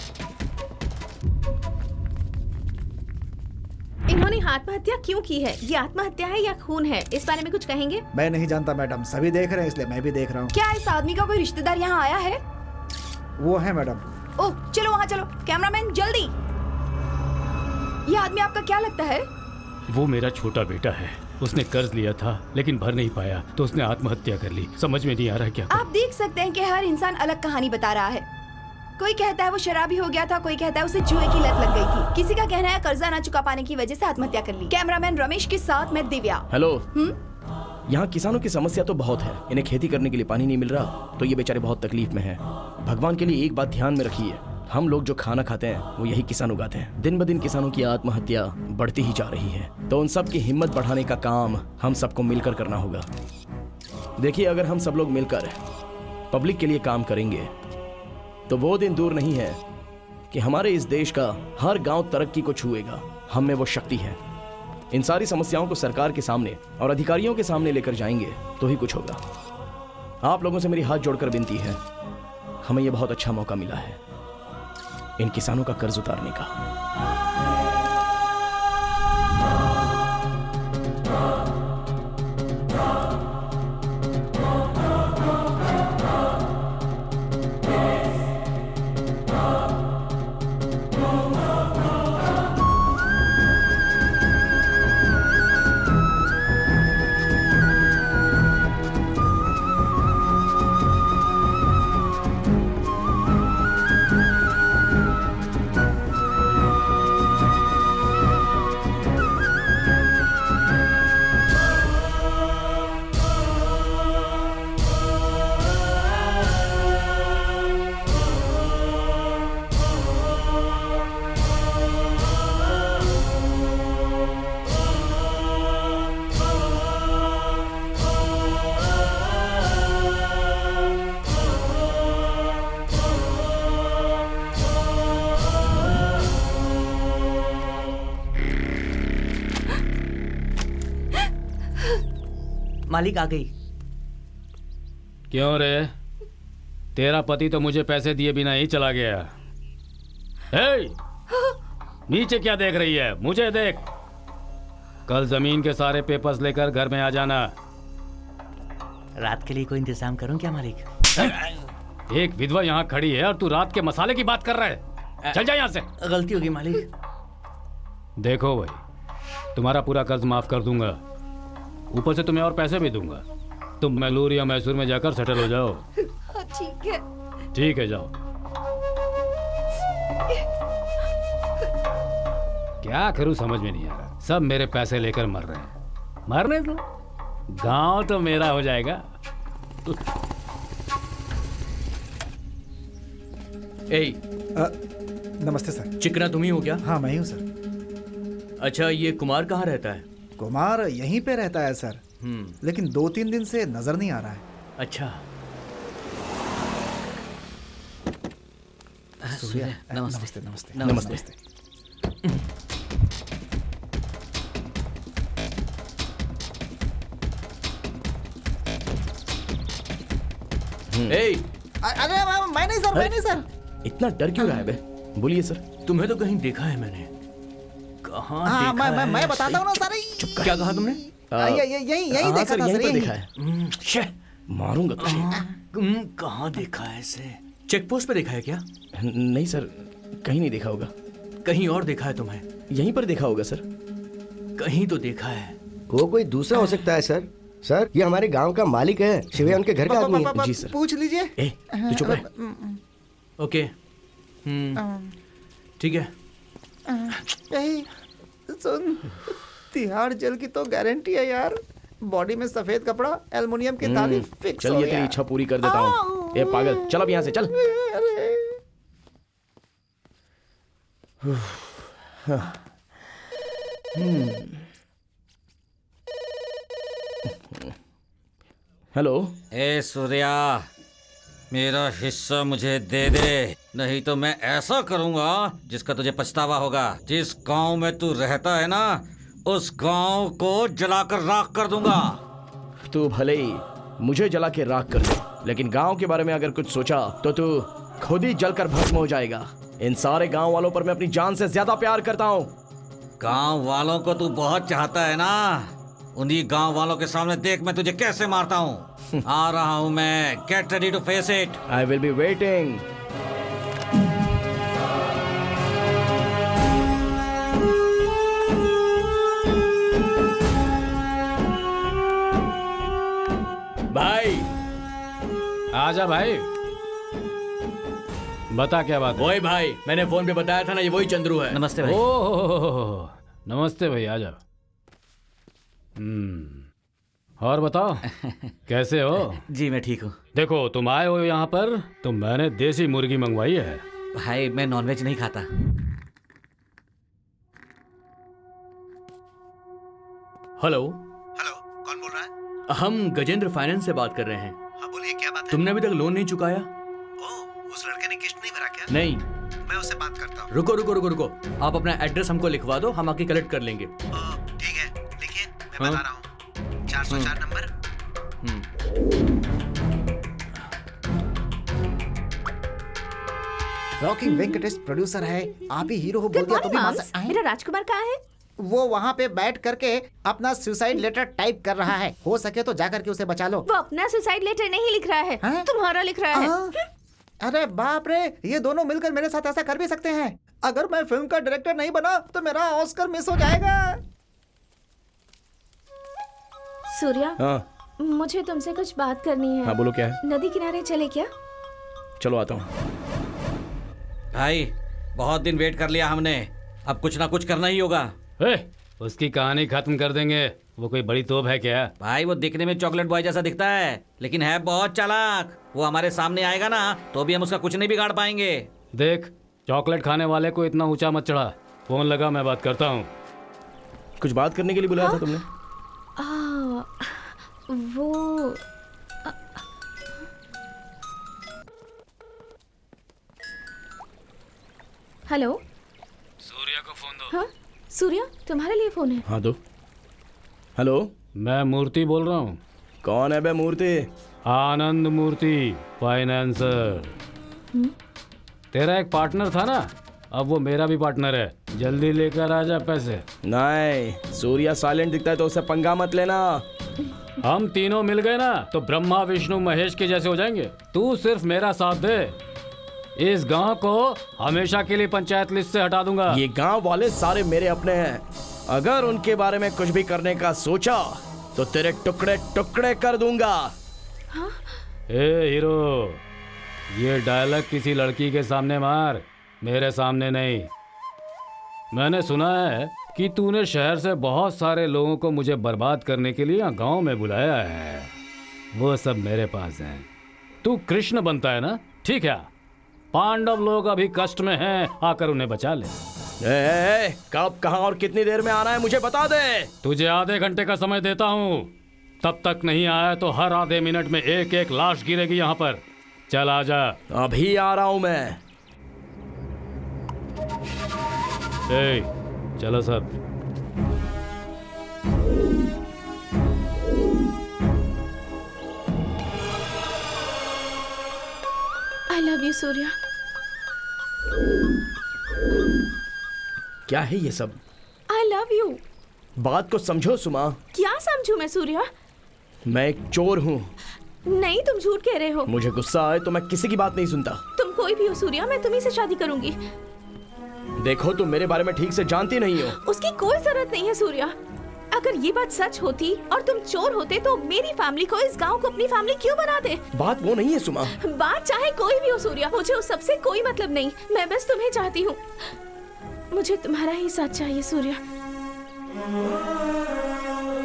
इन्होंने आत्महत्या क्यों की है? ये आत्महत्या है या खून है? इस बारे में कुछ कहेंगे? मैं नहीं जानता मैडम, सभी देख रहे हैं इसलिए मैं भी देख रहा हूँ। क्या इस आदमी का कोई रिश्तेदार यहाँ आया है? वो है मैडम। ओह चलो वहाँ चलो, कैमरामैन जल्दी। ये आदमी आपका क्या लगता है? वो मेरा छोटा बेटा है। उसने कर्ज लिया था लेकिन भर नहीं पाया तो उसने आत्महत्या कर ली। समझ में नहीं आ रहा क्या आप देख सकते हैं कि हर इंसान अलग कहानी बता रहा है। कोई कहता है वो शराबी हो गया था, कोई कहता है उसे जुए की लत लग गई थी, किसी का कहना है कर्जा न चुका पाने की वजह से आत्महत्या कर ली। कैमरामैन रमेश के साथ मैं दिव्या। हेलो। यहाँ किसानों की समस्या तो बहुत है। इन्हें खेती करने के लिए पानी नहीं मिल रहा तो ये बेचारे बहुत तकलीफ में हैं। भगवान के लिए एक बात ध्यान में रखिए, हम लोग जो खाना खाते हैं वो यही किसान उगाते हैं। दिन ब दिन किसानों की आत्महत्या बढ़ती ही जा रही है, तो उन सब की हिम्मत बढ़ाने का काम हम सबको मिलकर करना होगा। देखिए, अगर हम सब लोग मिलकर पब्लिक के लिए काम करेंगे तो वो दिन दूर नहीं है कि हमारे इस देश का हर गांव तरक्की को छुएगा। हम में वो शक्ति है। इन सारी समस्याओं को सरकार के सामने और अधिकारियों के सामने लेकर जाएंगे तो ही कुछ होगा। आप लोगों से मेरी हाथ जोड़कर विनती है, हमें यह बहुत अच्छा मौका मिला है इन किसानों का कर्ज उतारने का। मालिक आ गई। क्यों रे? तेरा पति तो मुझे पैसे दिए बिना ही चला गया। हे! नीचे क्या देख रही है? मुझे देख। कल जमीन के सारे पेपर्स लेकर घर में आ जाना। रात के लिए कोई इंतजाम करूं क्या मालिक? एक विधवा यहाँ खड़ी है और तू रात के मसाले की बात कर रहा है। चल जा यहाँ से। गलती होगी मालिक। देखो भाई, तुम्हारा पूरा कर्ज माफ कर दूंगा, ऊपर से तुम्हें और पैसे भी दूंगा। तुम मैसूर या मैसूर में जाकर सेटल हो जाओ। ठीक है। ठीक है, जाओ। क्या करूं समझ में नहीं आ रहा। सब मेरे पैसे लेकर मर रहे हैं। मरने दो, गांव तो मेरा हो जाएगा। नमस्ते सर। चिकना तुम ही हो क्या? हाँ मैं ही हूँ सर। अच्छा, ये कुमार कहाँ रहता है? कुमार यहीं पे रहता है सर, लेकिन 2-3 दिन से नजर नहीं आ रहा है। अच्छा। सूर्य, नमस्ते नमस्ते नमस्ते। अरे मैं नहीं सर, मैं नहीं सर। इतना डर क्यों रहा है बे? बोलिए सर। तुम्हें तो कहीं देखा है मैंने। कहाँ हाँ, देखा है? मैं बताता हूँ ना सर। क्या कहा तुमने? यही देखा था सर, यहीं पर देखा है। मारूंगा तुझे। कहाँ देखा है इसे? चेक पोस्ट पे देखा है क्या? नहीं सर, कहीं नहीं देखा होगा। कहीं और देखा है तुम्हें? यहीं पर देखा होगा सर। कहीं तो देखा है। वो कोई दूसरा हो सकता है सर। सर, ये हमारे गांव का मालिक है, शिवया उनके घर का आदमी है। जी सर। पूछ लीजिए। तू चुप रह। ओके, ठीक है। सुन, तिहाड़ जेल की तो गारंटी है यार। बॉडी में सफेद कपड़ा, एल्युमिनियम की ताली फिक्स हो चल, ये गया। तेरी इच्छा पूरी कर देता हूँ। ए पागल, चल अब यहाँ से चल। हेलो। ए सूर्या, मेरा हिस्सा मुझे दे दे, नहीं तो मैं ऐसा करूंगा जिसका तुझे पछतावा होगा। जिस गांव में तू रहता है ना, उस गांव को जलाकर राख कर दूंगा। तू भले ही मुझे जला के राख कर दे, लेकिन गांव के बारे में अगर कुछ सोचा तो तू खुद ही जलकर भस्म हो जाएगा। इन सारे गांव वालों पर मैं अपनी जान से ज्यादा प्यार करता हूँ। गांव वालों को तू बहुत चाहता है ना, उन्हीं गांव वालों के सामने देख मैं तुझे कैसे मारता हूँ। आ रहा हूँ मैं, get ready to face it. I will be waiting. भाई आजा भाई, बता क्या बात है। वही भाई, मैंने फोन पे बताया था ना, ये वही चंद्रू है। नमस्ते भाई। ओह नमस्ते भाई, आजा। और बताओ कैसे हो? जी मैं ठीक हूँ। देखो तुम आए हो यहाँ पर तो मैंने देसी मुर्गी मंगवाई है। भाई मैं नॉनवेज नहीं खाता। हेलो। हेलो, कौन बोल रहा है? हम गजेंद्र फाइनेंस से बात कर रहे हैं। हाँ बोलिए, क्या बात है? तुमने अभी तक लोन नहीं चुकाया? ओह, उस लड़के ने किस्त नहीं भरा क्या? नहीं। मैं उससे बात करता हूँ। रुको रुको रुको रुको, आप अपना एड्रेस हमको लिखवा दो, हम आके कलेक्ट कर लेंगे। ठीक है, लिखिए, मैं बता रहा हूँ। 404 नंबर। रॉकिंग वेंकटेश प्रोड्यूसर है, आप ही हीरो हो बोल दिया तो भी मान सकते हैं। मेरा राजकुमार कहाँ है? वो वहाँ पे बैठ करके अपना सुसाइड लेटर टाइप कर रहा है। हो सके तो जा करके उसे बचा लो। वो अपना सुसाइड लेटर नहीं लिख रहा है, तुम्हारा लिख रहा है। अरे बाप रे, ये दोनों मिलकर मेरे साथ ऐसा कर भी सकते हैं। अगर मैं फिल्म का डायरेक्टर नहीं बना तो मेरा ऑस्कर मिस हो जाएगा। सूर्या, हाँ मुझे तुमसे कुछ बात करनी है। हाँ बोलो, क्या है? नदी किनारे चले क्या? चलो आता हूँ। भाई बहुत दिन वेट कर लिया हमने, अब कुछ ना कुछ करना ही होगा। उसकी कहानी खत्म कर देंगे, वो कोई बड़ी तोप है क्या? भाई वो दिखने में चॉकलेट बॉय जैसा दिखता है, लेकिन है बहुत चालाक। वो हमारे सामने आएगा ना तो भी हम उसका कुछ नहीं बिगाड़ पाएंगे। देख, चॉकलेट खाने वाले को इतना ऊंचा मत चढ़ा। फोन लगा, मैं बात करता हूँ। कुछ बात करने के लिए बुलाया था तुमने? वो हेलो, सूर्या को फोन दो। हाँ सूर्या, तुम्हारे लिए फोन है। हाँ दो। हेलो, मैं मूर्ति बोल रहा हूँ। कौन है बे मूर्ति? आनंद मूर्ति, फाइनेंसर। तेरा एक पार्टनर था ना, अब वो मेरा भी पार्टनर है। जल्दी लेकर आ जा पैसे। नहीं, सूर्या साइलेंट दिखता है तो उससे पंगा मत लेना। हम तीनों मिल गए ना तो ब्रह्मा विष्णु महेश के जैसे हो जाएंगे। तू सिर्फ मेरा साथ दे, इस गांव को हमेशा के लिए पंचायत लिस्ट से हटा दूंगा। ये गांव वाले सारे मेरे अपने हैं, अगर उनके बारे में कुछ भी करने का सोचा तो तेरे टुकड़े टुकड़े कर दूंगा। हाँ? ए हीरो, ये डायलॉग किसी लड़की के सामने मार, मेरे सामने नहीं। मैंने सुना है कि तूने शहर से बहुत सारे लोगों को मुझे बर्बाद करने के लिए यहाँ गांव में बुलाया है। वो सब मेरे पास हैं। तू कृष्ण बनता है ना? ठीक है, पांडव लोग अभी कष्ट में हैं, आकर उन्हें बचा ले। कब, कहाँ और कितनी देर में आना है मुझे बता दे। तुझे आधे घंटे का समय देता हूँ, तब तक नहीं आया तो हर आधे मिनट में एक एक लाश गिरेगी यहाँ पर। चल आजा। अभी आ रहा हूँ मैं। चलो सब। आई लव यू सूर्या। क्या है ये सब? आई लव यू। बात को समझो सुमा। क्या समझूं मैं सूर्या? मैं एक चोर हूँ। नहीं, तुम झूठ कह रहे हो। मुझे गुस्सा आए तो मैं किसी की बात नहीं सुनता। तुम कोई भी हो सूर्या, मैं तुम्ही से शादी करूंगी। देखो, तुम मेरे बारे में ठीक से जानती नहीं हो। उसकी कोई जरूरत नहीं है सूर्या। अगर ये बात सच होती और तुम चोर होते तो मेरी फैमिली को, इस गांव को अपनी फैमिली क्यों बनाते? बात वो नहीं है सुमा। बात चाहे कोई भी हो सूर्या, मुझे उस सबसे कोई मतलब नहीं। मैं बस तुम्हें चाहती हूँ। मुझे तुम्हारा ही साथ चाहिए सूर्या।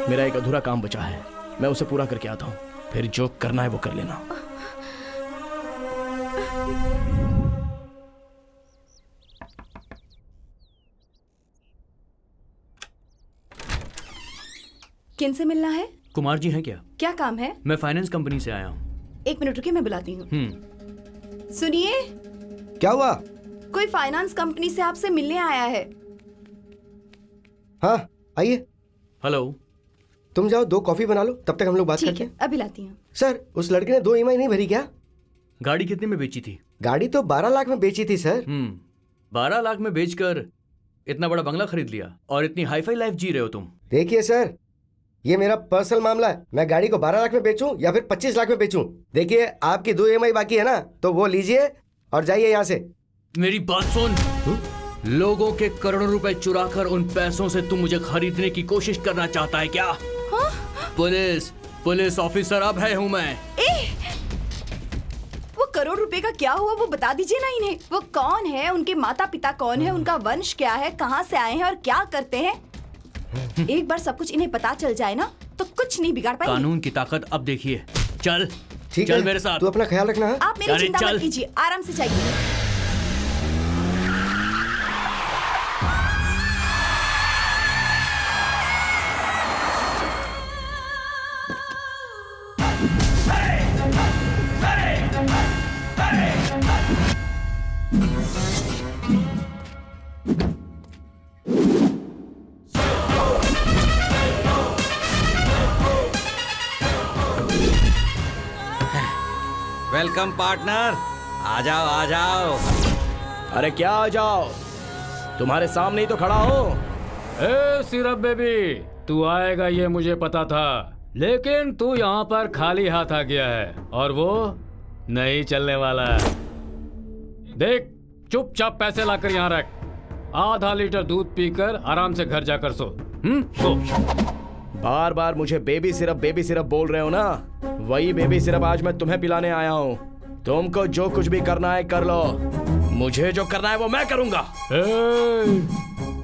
मेरा एक अधूरा काम बचा है, मैं उसे पूरा करके आता हूँ, फिर जो करना है वो कर लेना। किन से मिलना है? कुमार जी हैं क्या? क्या काम है? मैं फाइनेंस कंपनी से आया हूँ। 1 मिनट रुकिए, मैं बुलाती हूँ। सुनिए, क्या हुआ? कोई फाइनेंस कंपनी से आपसे मिलने आया है। हाँ आइए। हेलो। तुम जाओ 2 कॉफी बना लो, तब तक हम लोग बात ठीक करते है, हैं। अभी लाती हूँ। सर, उस लड़के ने 2 EMI नहीं भरी क्या? गाड़ी कितने में बेची थी? गाड़ी तो 12 लाख में बेची थी सर। 12 लाख में बेचकर इतना बड़ा बंगला खरीद लिया और इतनी हाईफाई लाइफ जी रहे हो तुम। देखिए सर, ये मेरा पर्सनल मामला है। मैं गाड़ी को 12 लाख में बेचूं या फिर 25 लाख में बेचूं। देखिए, आपकी 2 EMI बाकी है ना, तो वो लीजिए और जाइए यहाँ से। मेरी बात सुन। लोगों के करोड़ों रुपए चुराकर उन पैसों से तुम मुझे खरीदने की कोशिश करना चाहता है क्या? पुलिस ऑफिसर अब है हूँ मैं। वो करोड़ रुपए का क्या हुआ, वो बता दीजिए ना इन्हें। वो कौन है, उनके माता पिता कौन है, उनका वंश क्या है, कहाँ से आए हैं और क्या करते हैं। एक बार सब कुछ इन्हें पता चल जाए ना, तो कुछ नहीं बिगाड़ पाएंगे। कानून की ताकत अब देखिए। चल ठीक चल है, मेरे साथ। तू अपना ख्याल रखना। आप मेरी चिंता मत कीजिए, आराम से जाइए। वेलकम पार्टनर, आ जाओ आ जाओ। अरे क्या आ जाओ, तुम्हारे सामने ही तो खड़ा हो। ए सिरप बेबी, तू आएगा ये मुझे पता था, लेकिन तू यहाँ पर खाली हाथ आ गया है और वो नहीं चलने वाला है। देख, चुपचाप पैसे लाकर यहाँ रख। आधा लीटर दूध पीकर आराम से घर जाकर सो। सो। बार बार मुझे बेबी सिरप बोल रहे हो ना, वही बेबी सिरप आज मैं तुम्हें पिलाने आया हूँ। तुमको जो कुछ भी करना है कर लो, मुझे जो करना है वो मैं करूंगा।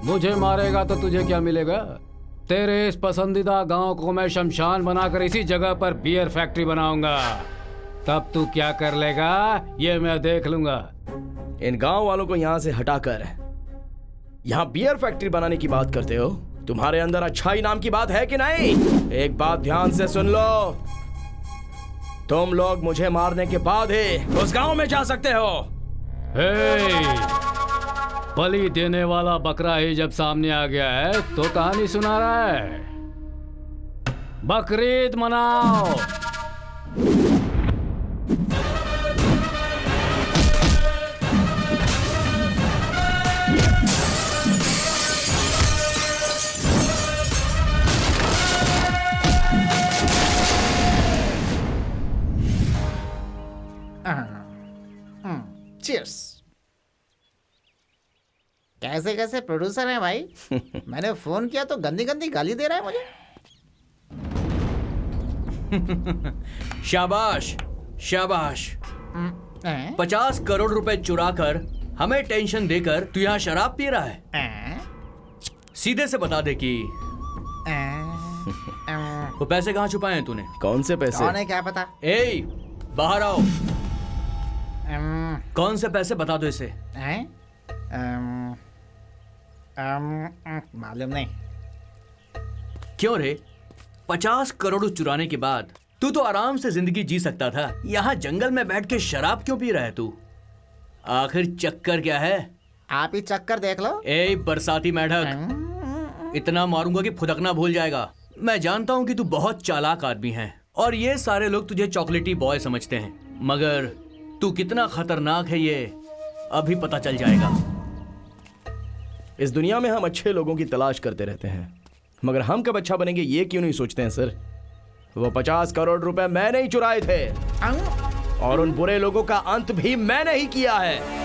मुझे मारेगा तो तुझे क्या मिलेगा? तेरे इस पसंदीदा गांव को मैं शमशान बनाकर इसी जगह पर बियर फैक्ट्री बनाऊंगा। तब तू क्या कर लेगा ये मैं देख लूंगा। इन गांव वालों को यहाँ से हटाकर यहाँ बियर फैक्ट्री बनाने की बात करते हो? तुम्हारे अंदर अच्छाई नाम की बात है कि नहीं? एक बात ध्यान से सुन लो, तुम लोग मुझे मारने के बाद ही उस गांव में जा सकते हो। बलि देने वाला बकरा ही जब सामने आ गया है तो कहानी सुना रहा है। बकरीद मनाओ। चीयर्स। कैसे कैसे प्रोड्यूसर हैं भाई। मैंने फोन किया तो गंदी गंदी गाली दे रहा है मुझे। शाबाश शाबाश। 50 करोड़ रुपए चुराकर हमें टेंशन देकर तू यहाँ शराब पी रहा है। सीधे से बता दे कि वो पैसे कहाँ छुपाए हैं तूने? कौन से पैसे? कौन है क्या पता। ए, बाहर आओ। कौन से पैसे बता दो इसे। मालूम नहीं। क्यों रे? 50 करोड़ चुराने के बाद तू तो आराम से जिंदगी जी सकता था। यहाँ जंगल में बैठ के शराब क्यों पी रहा है तू? आखिर चक्कर क्या है? आप ही चक्कर देख लो। ए बरसाती मेढक, इतना मारूंगा कि फुदकना भूल जाएगा। मैं जानता हूँ कि तू बहुत चालाक आदमी है और ये सारे लोग तुझे चॉकलेटी बॉय समझते हैं, मगर तू कितना खतरनाक है ये अभी पता चल जाएगा। इस दुनिया में हम अच्छे लोगों की तलाश करते रहते हैं, मगर हम कब अच्छा बनेंगे ये क्यों नहीं सोचते हैं सर? वो 50 करोड़ रुपए मैंने ही चुराए थे और उन बुरे लोगों का अंत भी मैंने ही किया है।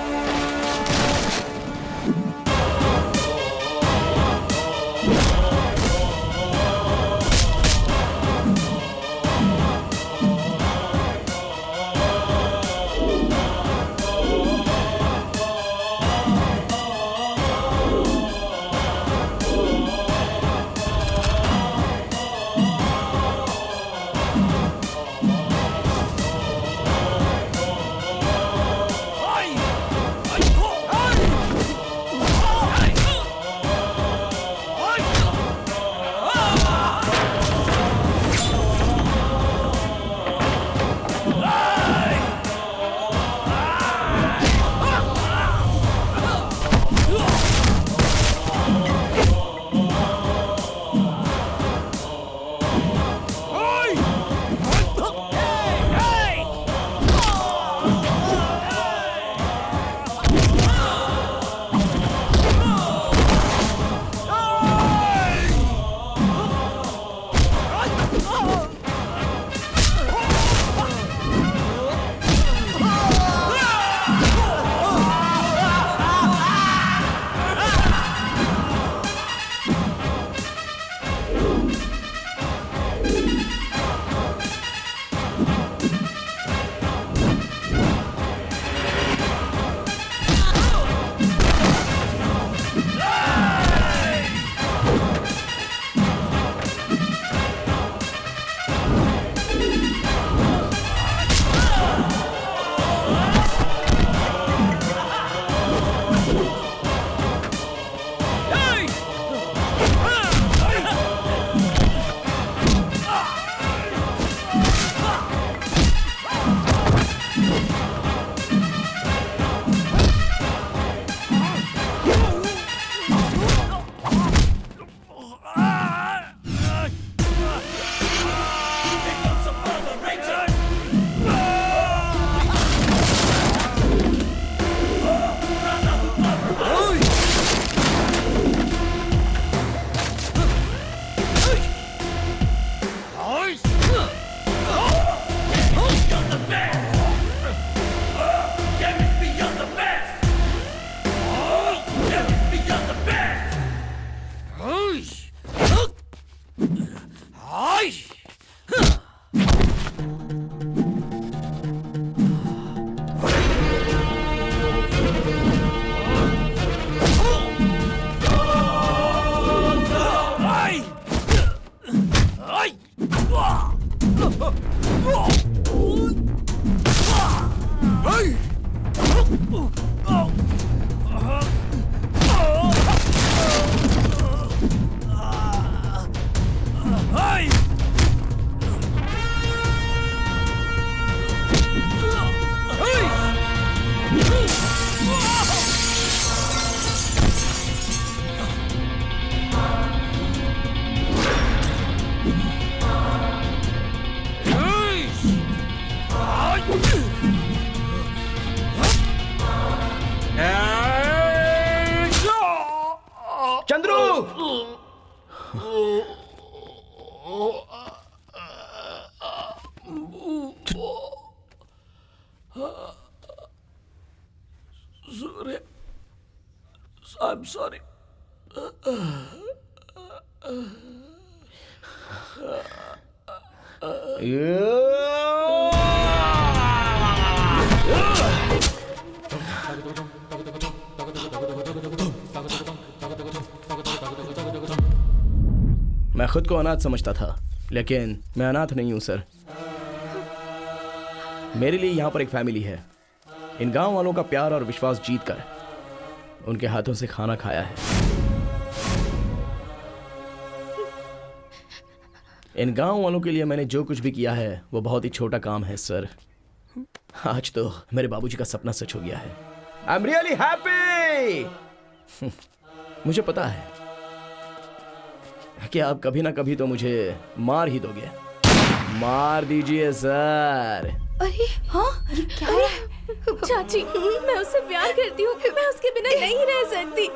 चंद्रू! सूर्य, I'm sorry. मैं खुद को अनाथ समझता था, लेकिन मैं अनाथ नहीं हूं सर। मेरे लिए यहाँ पर एक फैमिली है। इन गांव वालों का प्यार और विश्वास जीतकर उनके हाथों से खाना खाया है। इन गांव वालों के लिए मैंने जो कुछ भी किया है वो बहुत ही छोटा काम है सर। आज तो मेरे बाबूजी का सपना सच हो गया है। I am really happy. मुझे पता है कि आप कभी ना कभी तो मुझे मार ही दोगे। मार दीजिए सर। अरे हाँ, ये क्या है? चाची, मैं उससे प्यार करती हूँ, मैं उसके बिना नहीं रह सकती।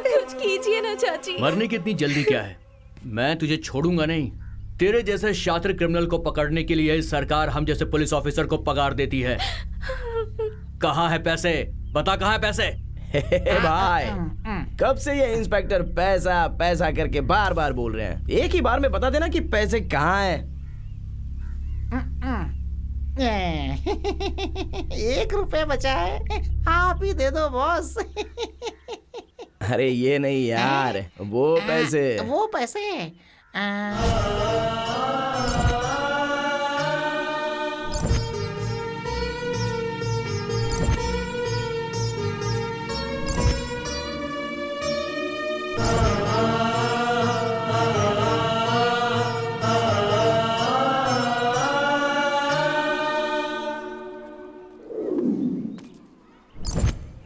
कुछ कीजिए ना चाची। मरने की इतनी जल्दी क्या है? मैं तुझे छोड़ूंगा नहीं। तेरे जैसे शातिर क्रिमिनल को पकड़ने के लिए सरकार हम जैसे पुलिस ऑफिसर को पगार देती है। कहाँ है पैसे? बता, कहाँ है पैसे? भाई, कब से ये इंस्पेक्टर पैसा पैसा करके बार बार बोल रहे हैं? एक ही बार में बता देना कि पैसे कहाँ हैं। 1 रुपए बचा है, आप ही दे दो बॉस। अरे ये नहीं यार, वो पैसे। वो पैसे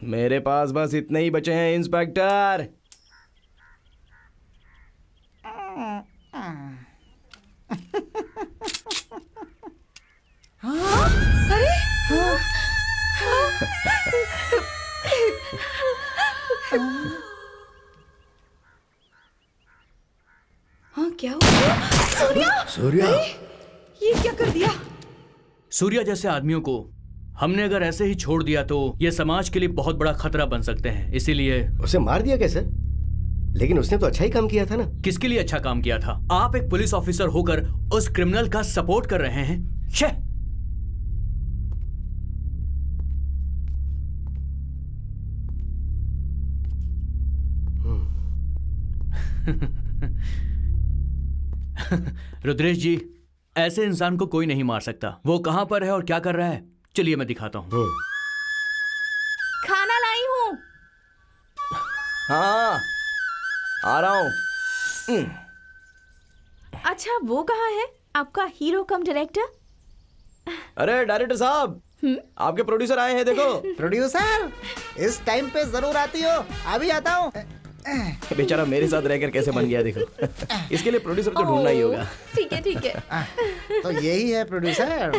मेरे पास बस इतने ही बचे हैं इंस्पेक्टर। अरे हाँ, क्या हुआ? सूर्या! सूर्या! ये क्या कर दिया? सूर्या जैसे आदमियों को हमने अगर ऐसे ही छोड़ दिया तो ये समाज के लिए बहुत बड़ा खतरा बन सकते हैं। इसीलिए उसे मार दिया कैसे? लेकिन उसने तो अच्छा ही काम किया था ना। किसके लिए अच्छा काम किया था? आप एक पुलिस ऑफिसर होकर उस क्रिमिनल का सपोर्ट कर रहे हैं। छे! रुद्रेश जी, ऐसे इंसान को कोई नहीं मार सकता। वो कहां पर है और क्या कर रहा है, चलिए मैं दिखाता हूं। खाना लाई हूं। हाँ, आ रहा हूं। अच्छा, वो कहाँ है आपका हीरो कम डायरेक्टर? अरे डायरेक्टर साहब, आपके प्रोड्यूसर आए हैं, देखो। प्रोड्यूसर, इस टाइम पे जरूर आती हो। अभी आता हूँ। बेचारा मेरे साथ रहकर कैसे बन गया, देखो। इसके लिए प्रोड्यूसर तो ढूंढना ही होगा। ठीक है, ठीक है। तो यही है प्रोड्यूसर।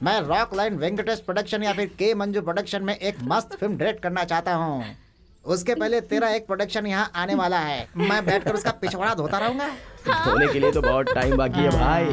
मैं रॉक लाइन वेंकटेश प्रोडक्शन या फिर के मंजू प्रोडक्शन में एक मस्त फिल्म डायरेक्ट करना चाहता हूँ। उसके पहले तेरा एक प्रोडक्शन यहाँ आने वाला है। मैं बैठकर उसका पिछवाड़ा धोता रहूंगा। धोने के लिए तो बहुत टाइम बाकी है भाई।